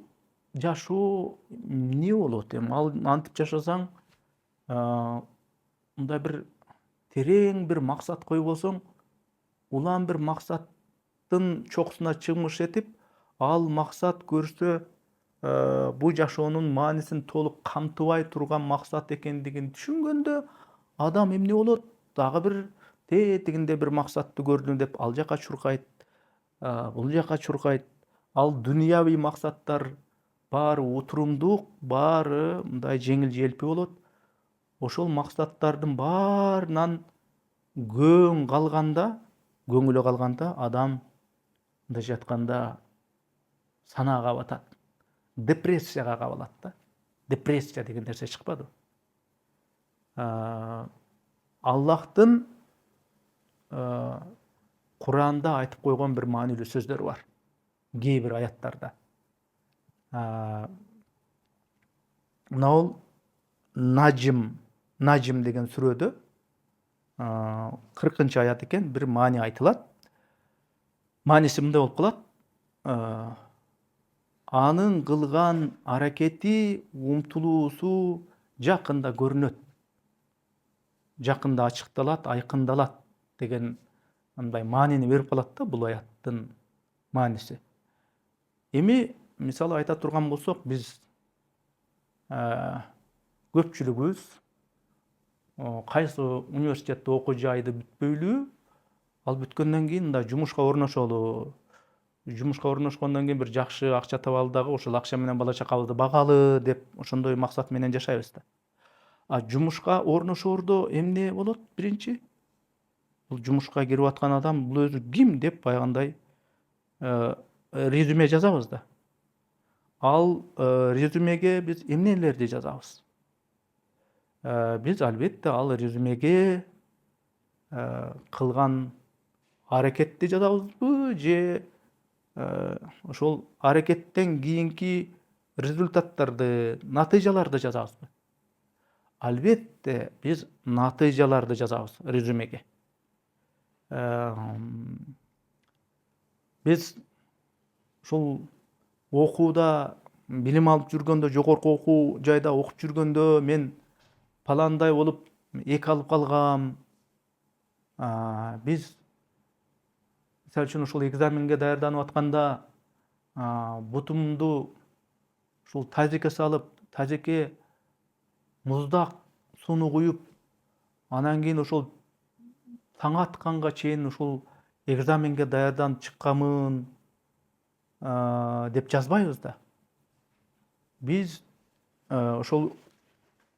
жашоо эмне болот эми? Ал антип жашасаң, мындай бир терең бир максат койбосоң, улам бир максаттын чокусуна чыгмыш этип, ал максат көрсө, бул жашоонун маанисин толук камтыбай турган максат экендигин түшүнгөндө, адам эмне болот? Дагы бир тетигинде бир максатты көрдүм деп ал жака чуркайт, бул жака чуркайт. Ал дүйнөбүй максаттар баары утурумдук, баары мындай жеңил желпи болот. Ошол максаттардын баарынан көңүлү калганда, адам мындайча айтканда санаага батат. Депрессияга кабылат да. Депрессия деген нерсе чыкпадыбы? Аллахтын Куранда айтып койгон бир маанилүү сөздөр бар. Кээ бир аяттарда. Мына бул Najm деген сүрөдө 40 аят экен, бир маани айтылат. Мааниси мындай болуп калат. Анын кылган аракети, умтулуусу жакында көрүнөт. Жакында ачыкталат, айкындалат деген мындай маанини берип калат да бул аяттын мааниси. Эми мисалы айта турган болсок, биз көпчүлүгүбүз кайсы университетте окуу жайды бүтпөйлүү, ал бүткөндөн кийин мындай жумушка орношолу. Жумушка орношкондон кийин бир жакшы акча табалы дагы ошол акча менен бала чакабызды багалы деп ошондой максат менен жашайбыз да. Жумушка орношоордо эмне болот биринчи? Бул жумушка кирип аткан адам бул өзү ким деп баягындай резюме жазабыз да. Ал резюмеге биз эмнелерди жазабыз? Биз албетте ал резюмеге кылган аракетти жазабызбы же ошол аракеттен кийинки результаттарды, натыйжаларды жазабызбы? Албетте биз натыйжаларды жазабыз резюмеге. Биз ушул окууда, билим алып жүргөндө, жогорку окуу жайда окуп жүргөндө мен паландай болуп 2 алып калгам. Биз мисалы үчүн ушул экзаменге даярданып атканда бутумду ушул тазикке салып, тазикке муздак сууну куюп, анан кийин ошол таң атканга чейин ушул экзаменге даярданып чыкканмын деп жазбайбыз да. Биз ошол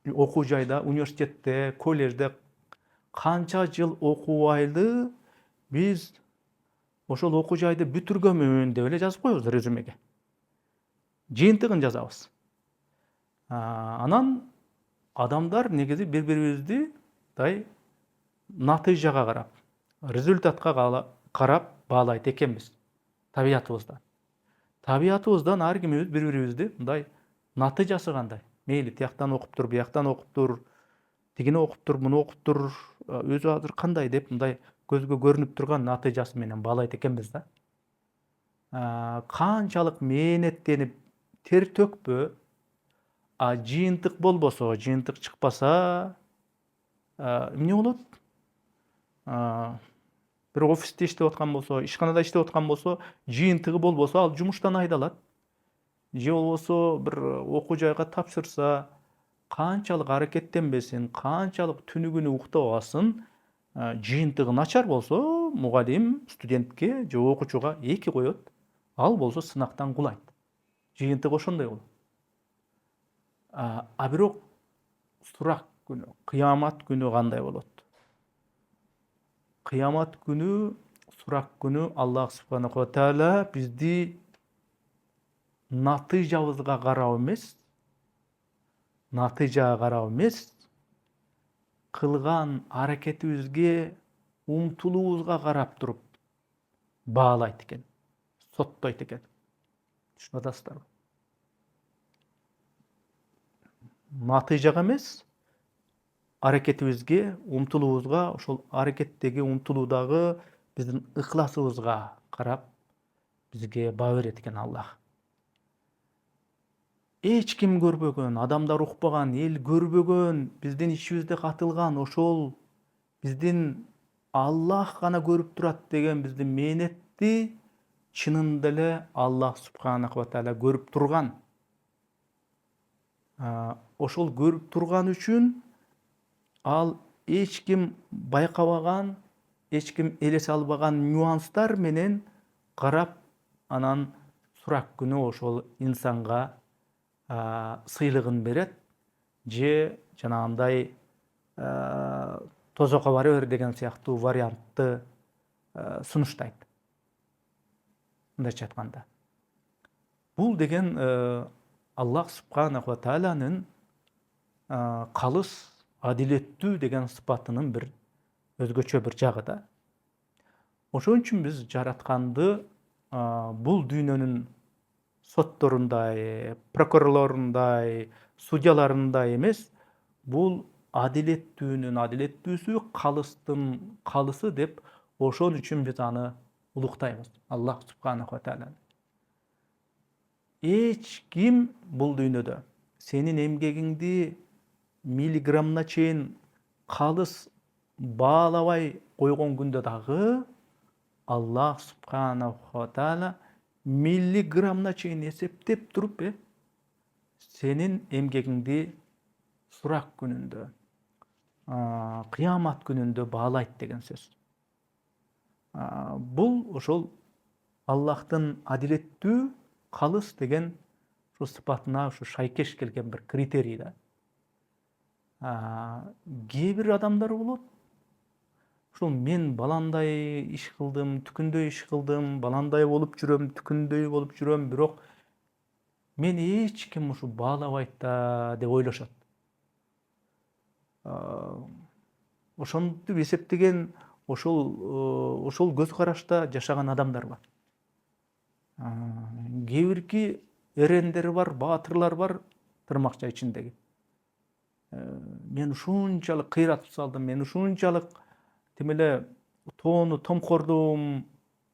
окуу жайда, университетте, коллежде канча жыл окуу айды биз ошол окуу жайды бүтүргөнмүн деп эле жазып коебуз резюмеге. Жыйынтыгын жазабыз. Анан адамдар негизи бири-бирибизди натыйжага карап, результатка карап баалайт экенбиз табиятыбыздан. Табиятыбыздан ар кимибиз бири-бирибизди мындай натыйжасы кандай? Мейли тияктан окуп тур, бияктан окуп тур, тигини окуп тур, муну окуп тур, өзү азыр кандай деп мындай көзгө көрүнүп турган натыйжасы менен баалайт экенбиз да. Канчалык мээнеттенип тер төкпө, жыйынтык болбосо, жыйынтык чыкпаса эмне болот? Бир офисте иштеп аткан болсо, ишканада иштеп аткан болсо, жыйынтыгы болбосо, ал жумуштан айдалат. Же болбосо бир окуу жайга тапшырса, канчалык аракеттенбесин, канчалык түнү күнү уктабасын, жыйынтыгы начар болсо, мугалим студентке же окуучуга 2 коет, ал болсо сынактан кулайт. Жыйынтыгы ошондой болот. Бирок сурак күнү, кыямат күнү кандай болот? Кыямат күнү, сурак күнү Аллах субханаху ва тааля бизди натыйжабызга карап эмес, кылган аракетибизге умтулуубузга карап туруп баалайт экен, соттойт экен. Түшүнүп атасыздарбы? Натыйжага эмес, аракетибизге, умтулуубузга, ошол аракеттеги, умтулуудагы биздин ыхласыбызга карап бизге баа берет экен Аллах. Эч ким көрбөгөн, адамдар укпаган, эл көрбөгөн, биздин ичибизде катылган ошол биздин Аллах гана көрүп турат деген биздин мээнетти чынында эле Аллах субханаху ва тааля көрүп турган. Ошол көрүп турган үчүн ал эч ким байкабаган, эч ким элесе албаган нюанстар менен карап, анан сурак күнү ошол инсанга сыйлыгын берет, же жанагындай тозокко бара бер деген сыяктуу вариантты сунуштайт. Мындайча айтканда. Бул деген Аллах субханаху ва таалянын калыс, адилеттүү деген сыпатынын бир өзгөчө бир жагы да. Ошон үчүн биз жаратканды бул дүйнөнүн сотторундай, прокурорлорундай, судьяларындай эмес, бул адилеттүүнүн адилеттүүсү, калыстын калысы деп, ошон үчүн биз аны улуктайбыз, Аллах субханаху ва тааляны. Эч ким бул дүйнөдө сенин эмгегиңди миллиграммына чейин калыс баалабай койгон күндө дагы Аллах субханаху ва тааля миллиграммына чейин эсептеп туруп, сенин эмгегиңди сурак күнүндө, кыямат күнүндө баалайт деген сөз. Бул ошол Аллахтын адилеттүү, калыс деген ушул сыпатына ушу шайкеш келген бир критерий да. Кээ бир адамдар болот, ушул мен баландай иш кылдым, түкүндөй иш кылдым, баландай болуп жүрөм, түкүндөй болуп жүрөм, бирок мен эч ким ушу баалабайт да деп ойлошот. ошентип эсептеген ошол көз карашта жашаган адамдар бар. Кээ бирки эрендер бар, баатырлар бар тырмакча ичиндеги. Мен ушунчалык кыйратып салдым, мен ушунчалык тим эле тоону томкордум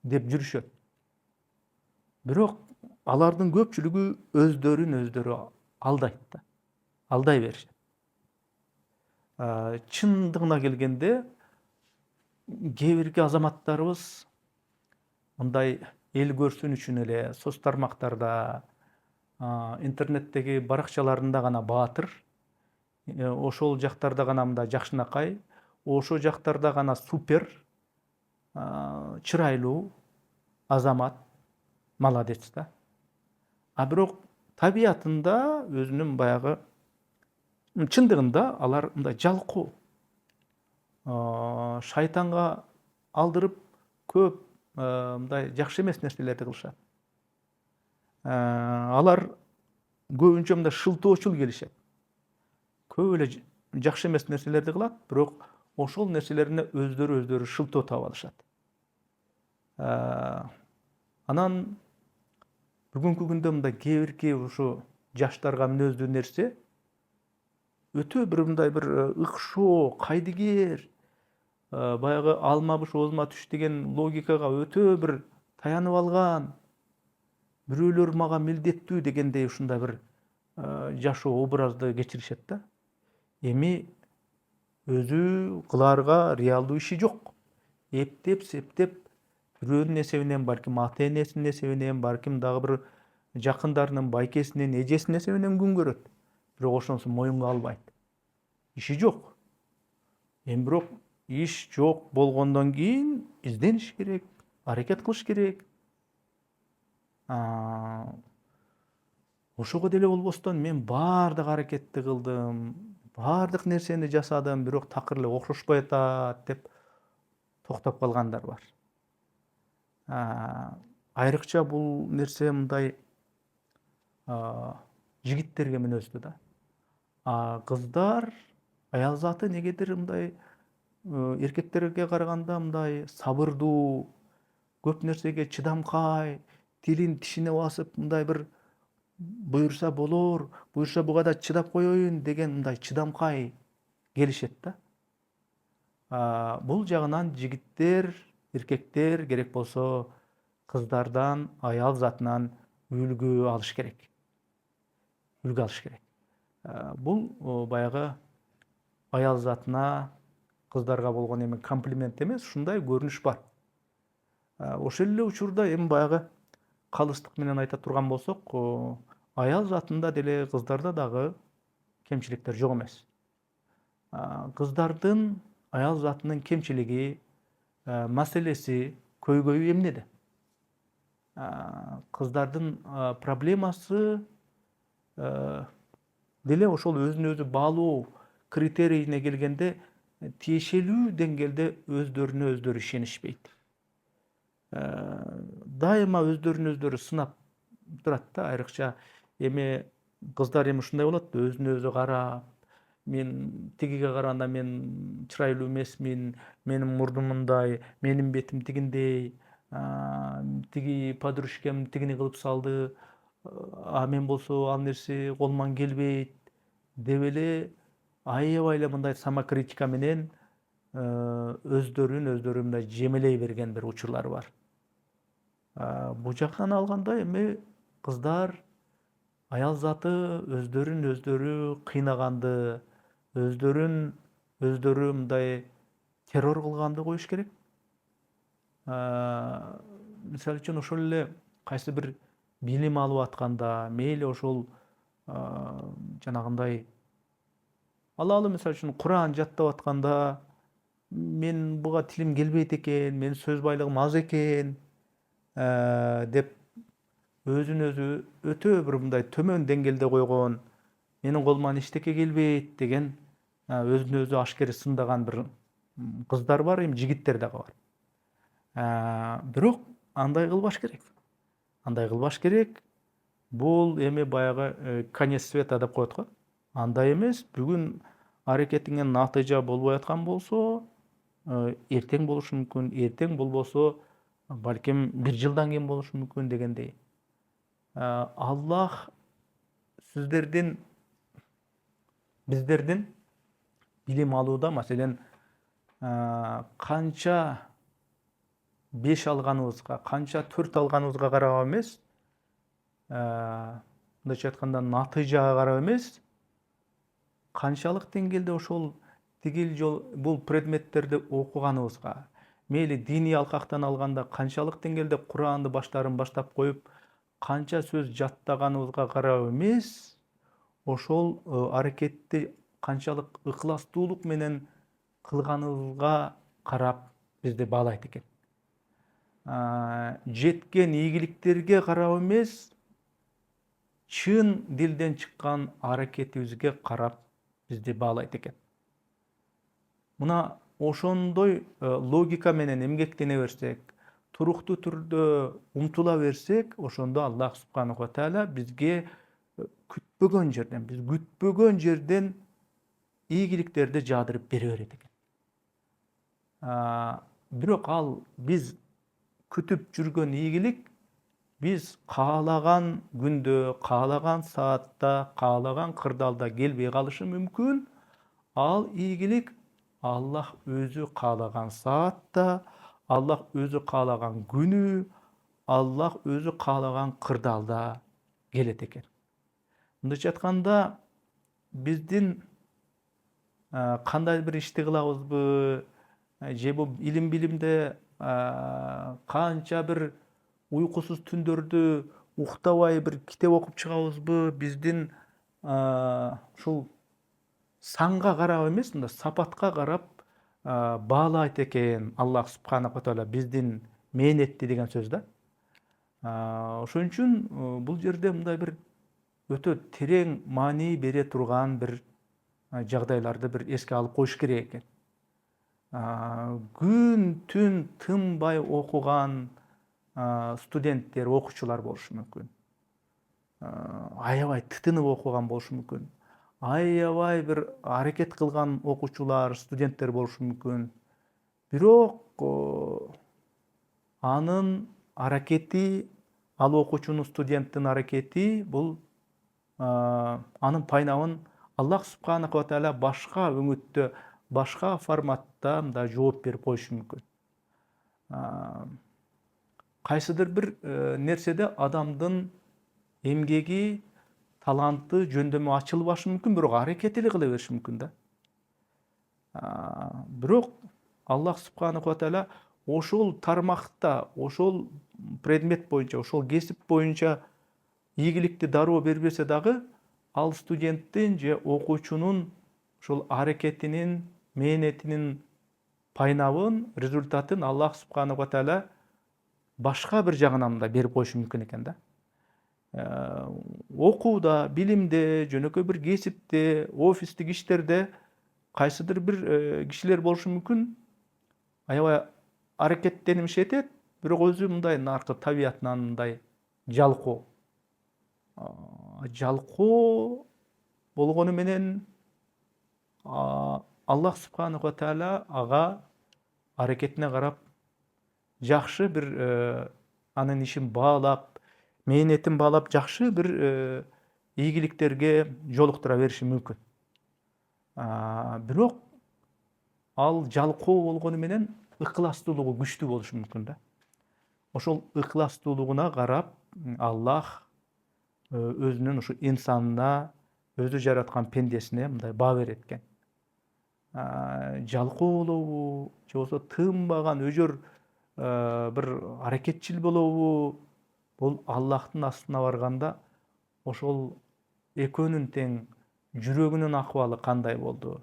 деп жүрүшөт. Бирок алардын көпчүлүгү өздөрүн алдайт да, алдай беришет. Чындыгына келгенде кээ бирки азаматтарыбыз мындай эл көрсүн үчүн эле соц тармактарда, интернеттеги баракчаларында гана баатыр, ошол жактарда гана мындай жакшынакай, ошол жактарда гана супер, чырайлуу азамат, молодец да. Бирок табиятында өзүнүн баягы чындыгында алар мындай жалкоо, шайтанга алдырып көп мындай жакшы эмес нерселерди кылышат. Алар көбүнчө мындай шылтоочул келишет. Көп эле жакшы эмес нерселерди кылат, бирок ошол нерселерине өздөрү шылтоо таап алышат. Анан бүгүнкү күндө мындай кээ бирки ушу жаштарга мүнөздүү нерсе өтө бир мындай бир ыкшоо, кайдыгер, баягы алма буш оозума түш деген логикага өтө бир таянып алган, бирөөлөр мага милдеттүү дегендей ушундай бир жашоо образды кечиришет да. Эми өзү кылаарга реалдуу иши жок. Эптеп, септеп, бирөөнүн эсебинен, балким ата энесинин эсебинен, балким дагы бир жакындарынын байкесинин, эжесинин эсебинен күн көрөт. Бирок ошонусун моюнга албайт. Иши жок. Эми бирок иш жок болгондон кийин издениш керек, аракет кылыш керек. Ошого деле болбостон мен баардык аракетти кылдым, баардык нерсени жасадым, бирок такыр эле окшошпой атат деп токтоп калгандар бар. Айрыкча бул нерсе мындай жигиттерге мүнөздүү да. Кыздар, аял заты негедир мындай эркектерге караганда мындай сабырдуу, көп нерсеге чыдамкай, тилин тишине басып мындай бир буюрса болор, буюрса буга да чыдап коеюн деген мындай чыдамкай келишет да. Бул жагынан жигиттер, эркектер керек болсо кыздардан, аял затынан үлгү алыш керек. Бул баягы аял затына, кыздарга болгон эми комплимент эмес, ушундай көрүнүш бар. Ошол эле учурда эми баягы калыстык менен айта турган болсок, аял затында деле кыздарда дагы кемчиликтер жок эмес. Кыздардын, аял затынын кемчилиги, маселеси, көйгөйү эмнеде? Кыздардын проблемасы деле ошол өзүнө өзү баалоо критерийине келгенде тиешелүү деңгээлде өздөрүнө өздөрү ишенишпейт. Дайыма өздөрүн өздөрү сынап турат да, айрыкча эми кыздар эми ушундай болот, өзүнө өзү карап, мен тигиге караганда мен чырайлуу эмесмин, менин мурдум мындай, менин бетим тигиндей, тиги подружкам тигини кылып салды, мен болсо ал нерсе колуман келбейт деп эле аябай эле мындай самокритика менен өздөрүн мындай жемелей берген бир учурлар бар. Бул жактан алганда эми кыздар, аял заты өздөрү кыйнаганды, өздөрү мындай террор кылганды коюш керек. Мисалы үчүн ошол эле кайсы бир билим алып атканда, мейли ошол жанагындай алалы мисалы үчүн Куран жаттап атканда, мен буга тилим келбейт экен, менин сөз байлыгым аз экен деп өзүн өзү өтө бир мындай төмөн деңгээлде койгон, менин колуман эчтеке келбейт деген өзүн өзү ашкере сындаган бир кыздар бар, эми жигиттер дагы бар. Бирок андай кылбаш керек. Бул эми баягы конец света деп коет го. Андай эмес, бүгүн аракетиңе натыйжа болбой аткан болсо, эртең болушу мүмкүн, эртең болбосо балким 1 жылдан кийин болушу мүмкүн дегендей. Аллах сиздердин, биздердин билим алууда, маселен, канча 5 алганыбызга, канча 4 алганыбызга карап эмес, мындайча айтканда натыйжага карап эмес, канчалык деңгээлде ошол тигил жол бул предметтерди окуганыбызга, мейли диний алкактан алганда канчалык деңгээлде Куранды баштарын баштап коюп, канча сөз жаттаганыбызга карап эмес, ошол аракетти канчалык ыкластуулук менен кылганыбызга карап бизди баалайт экен. Жеткен ийгиликтерге карап эмес, чын дилден чыккан аракетибизге карап бизди баалайт экен. Мына ошондой логика менен эмгектене берсек, туруктуу түрдө умтула берсек, ошондо Аллах субханаху ва тааля бизге күтпөгөн жерден, биз күтпөгөн жерден ийгиликтерди жаадырып бере берет экен. Бирок ал биз күтүп жүргөн ийгилик биз каалаган күндө, каалаган саатта, каалаган кырдаалда келбей калышы мүмкүн. Ал ийгилик Аллах өзү каалаган саатта, Аллах өзү каалаган күнү, Аллах өзү каалаган кырдаалда келет экен. Мындайча айтканда, биздин кандай бир ишти кылабызбы, же бул илим билимде канча бир уйкусуз түндөрдү уктабай бир китеп окуп чыгабызбы, биздин ушул санга карап эмес, мында сапатка карап баалайт экен Аллах субханаху ва тааля биздин мээнетти деген сөз да. Ошон үчүн бул жерде мындай бир өтө терең маани бере турган бир жагдайларды бир эске алып коюш керек экен. Күн түн тынбай окуган студенттер, окуучулар болушу мүмкүн. Аябай тытынып окуган болушу мүмкүн. Аябай бир аракет кылган окуучулар, студенттер болушу мүмкүн. Бирок анын аракети, ал окуучунун, студенттин аракети бул анын пайнабын Аллах субханаху ва тааля башка өңүттө, башка форматта мындай жооп берип коюшу мүмкүн. Кайсыдыр бир нерседе адамдын эмгеги, таланты, жөндөмү ачылбашы мүмкүн, бирок аракет эле кыла бериши мүмкүн да. Бирок Аллах субханаху ва тааля ошол тармакта, ошол предмет боюнча, ошол кесип боюнча ийгиликти дароо бербесе дагы, ал студенттин же окуучунун ошол аракетинин, мээнетинин пайнабын, результатын Аллах субханаху ва тааля башка бир жагынан да берип коюшу мүмкүн экен да. Окууда, билимде, жөнөкөй бир кесипте, офистик иштерде кайсыдыр бир кишилер болушу мүмкүн, аябай аракеттенип иштетет, бирок өзү мындай наркы табиятынан мындай жалкоо. Жалкоо болгону менен Аллах субханаху ва тааля ага аракетине карап жакшы бир анын ишин баалап, мээнетин баалап, жакшы бир ийгиликтерге жолуктура бериши мүмкүн. Бирок ал жалкоо болгону менен ыкластуулугу күчтүү болушу мүмкүн да. Ошол ыкластуулугуна карап Аллах өзүнүн ушу инсанына, өзү жараткан пендесине мындай баа берет экен. Жалкоо болобу, же болбосо тынбаган өжөр бир аракетчил болобу, бул Аллахтын астына барганда ошол экөөнүн тең жүрөгүнүн акыбалы кандай болду,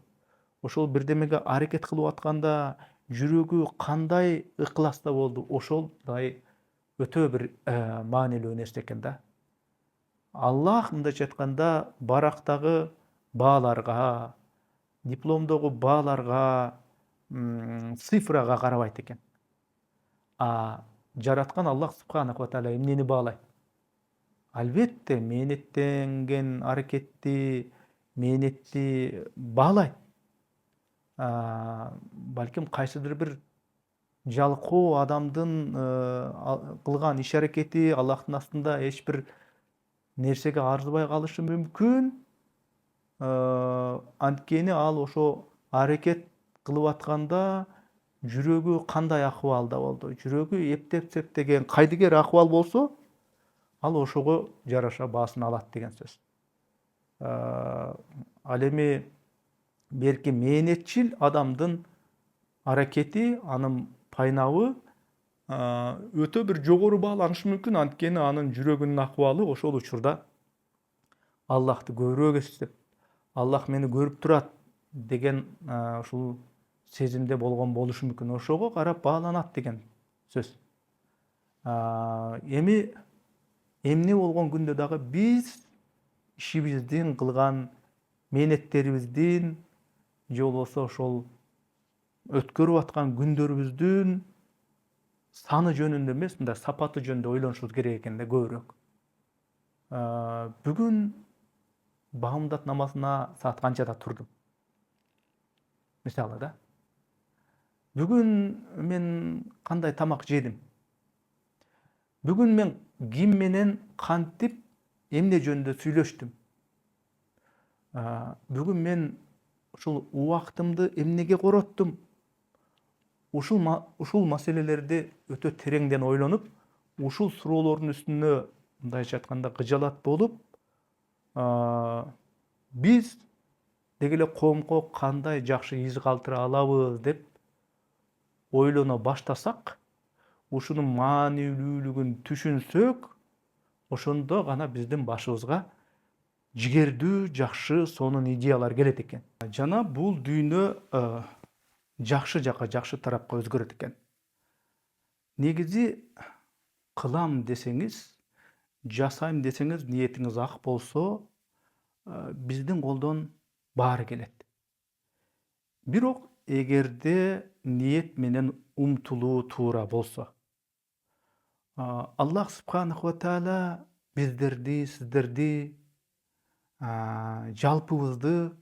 ошол бирдемеге аракет кылып атканда жүрөгү кандай ыкласта болду, ошолдай өтө бир маанилүү нерсе экен да. Аллах мындайча айтканда барактагы бааларга, дипломдогу бааларга, цифрага карабайт экен. Жараткан Аллах субханаху ва тааля эмнени баалайт? Албетте мээнеттенген аракетти, мээнетти баалайт. балким кайсыдыр бир жалкоо адамдын кылган иш аракети Аллахтын астында эч бир нерсеге арзыбай калышы мүмкүн. Анткени ал ошо аракет кылып атканда жүрөгү кандай акыбалда болду, жүрөгү эптеп септеген кайдыгер акыбал болсо, ал ошого жараша баасын алат деген сөз. Ал эми берки мээнетчил адамдын аракети, анын пайнабы өтө бир жогору бааланышы мүмкүн, анткени анын жүрөгүнүн акыбалы ошол учурда Аллахты көбүрөөк эстеп, Аллах мени көрүп турат деген ушул сезимде болгон болушу мүмкүн. Ошого карап бааланат деген сөз. Эми эмне болгон күндө дагы биз ишибиздин, кылган мээнеттерибиздин же болбосо ошол өткөрүп аткан күндөрүбүздүн саны жөнүндө эмес, мындай сапаты жөнүндө ойлонушубуз керек экен да көбүрөөк. Бүгүн баамдат намазына саат канчада турдум? Мисалы да. Бүгүн мен кандай тамак жедим? Бүгүн мен ким менен кантип эмне жөнүндө сүйлөштүм? Бүгүн мен ушул убактымды эмнеге короттум? Ушул маселелерди өтө тереңден ойлонуп, ушул суроолордун үстүнө мындайча айтканда кыжалат болуп, биз деги эле коомго кандай жакшы из калтыра алабыз деп ойлоно баштасак, ушунун маанилүүлүгүн түшүнсөк, ошондо гана биздин башыбызга жигердүү, жакшы, сонун идеялар келет экен. Жана бул дүйнө жакшы жака, жакшы тарапка өзгөрөт экен. Негизи кылам десеңиз, жасайм десеңиз, ниетиңиз ак болсо, биздин колдон баары келет. Бирок эгерде ниет менен умтулуу туура болсо, Аллах субханаху ва таала биздерди, сиздерди, жалпыбызды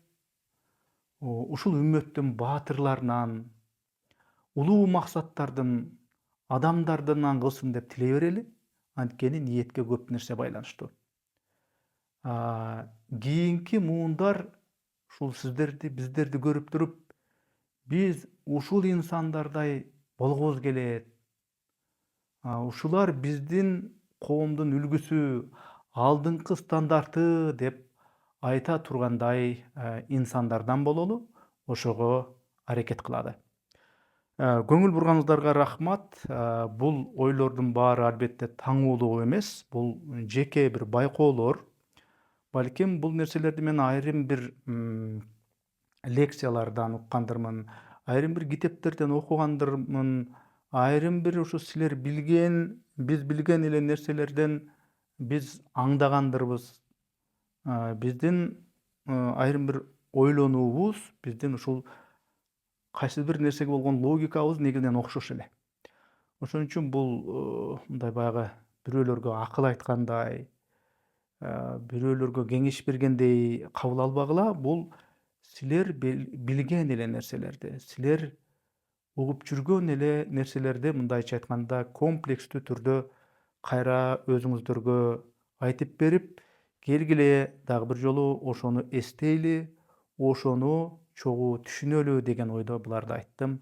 ушул үммөттүн баатырларынан, улуу максаттардын адамдарынан кылсын деп тилей берели. Анткени ниетке көп нерсе байланыштуу. Кийинки муундар ушул сиздерди, биздерди көрүп туруп, биз ушул инсандардай болгубуз келет. Ушулар биздин коомдун үлгүсү, алдыңкы стандарты деп айта тургандай инсандардан бололу, ошого аракет кылады. Көңүл бурганыңыздарга рахмат. Бул ойлордун баары албетте таңуулуу эмес, бул жеке бир байкоолор. Балким бул нерселерди мен айрым бир лекциялардан уккандырмын, айрым бир китептерден окугандырмын, айрым бир ушу силер билген, биз билген эле нерселерден биз аңдагандырбыз. Биздин айрым бир ойлонуубуз, биздин ушул кайсы бир нерсеге болгон логикабыз негизинен окшош эле. Ошон үчүн бул мындай баягы бирөөлөргө акыл айткандай, бирөөлөргө кеңеш бергендей кабыл албагыла. Бул силер билген эле нерселерди, силер угуп жүргөн эле нерселерди мындайча айтканда комплекстүү түрдө кайра өзүңүздөргө айтып берип, келгиле дагы бир жолу ошону эстейли, ошону чогуу түшүнөлү деген ойдо буларды айттым.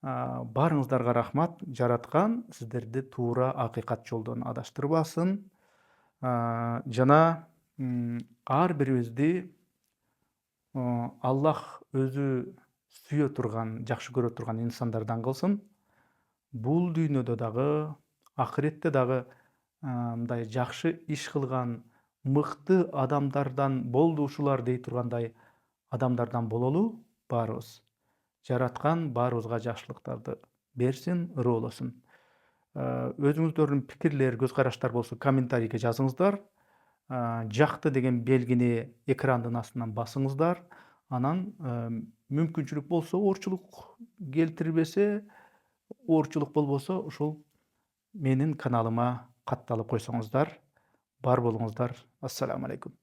Баарыңыздарга рахмат. Жараткан сиздерди туура акыйкат жолдон адаштырбасын. Жана ар бирибизди Аллах өзү сүйө турган, жакшы көрө турган инсандардан кылсын. Бул дүйнөдө дагы, акыретте дагы мындай жакшы иш кылган мыкты адамдардан болду ушулар дей тургандай адамдардан бололу баарыбыз. Жараткан баарыбызга жакшылыктарды берсин, ыруу болосун. Өзүңүздөрдүн пикирлер, көз караштар болсо комментарийге жазыңыздар. Жакты деген белгини экрандын астынан басыңыздар. Анан мүмкүнчүлүк болсо, оорчулук келтирбесе, оорчулук болбосо, ушул менин каналыма катталып койсоңуздар. Бар болуңуздар. Ассаламу алейкум.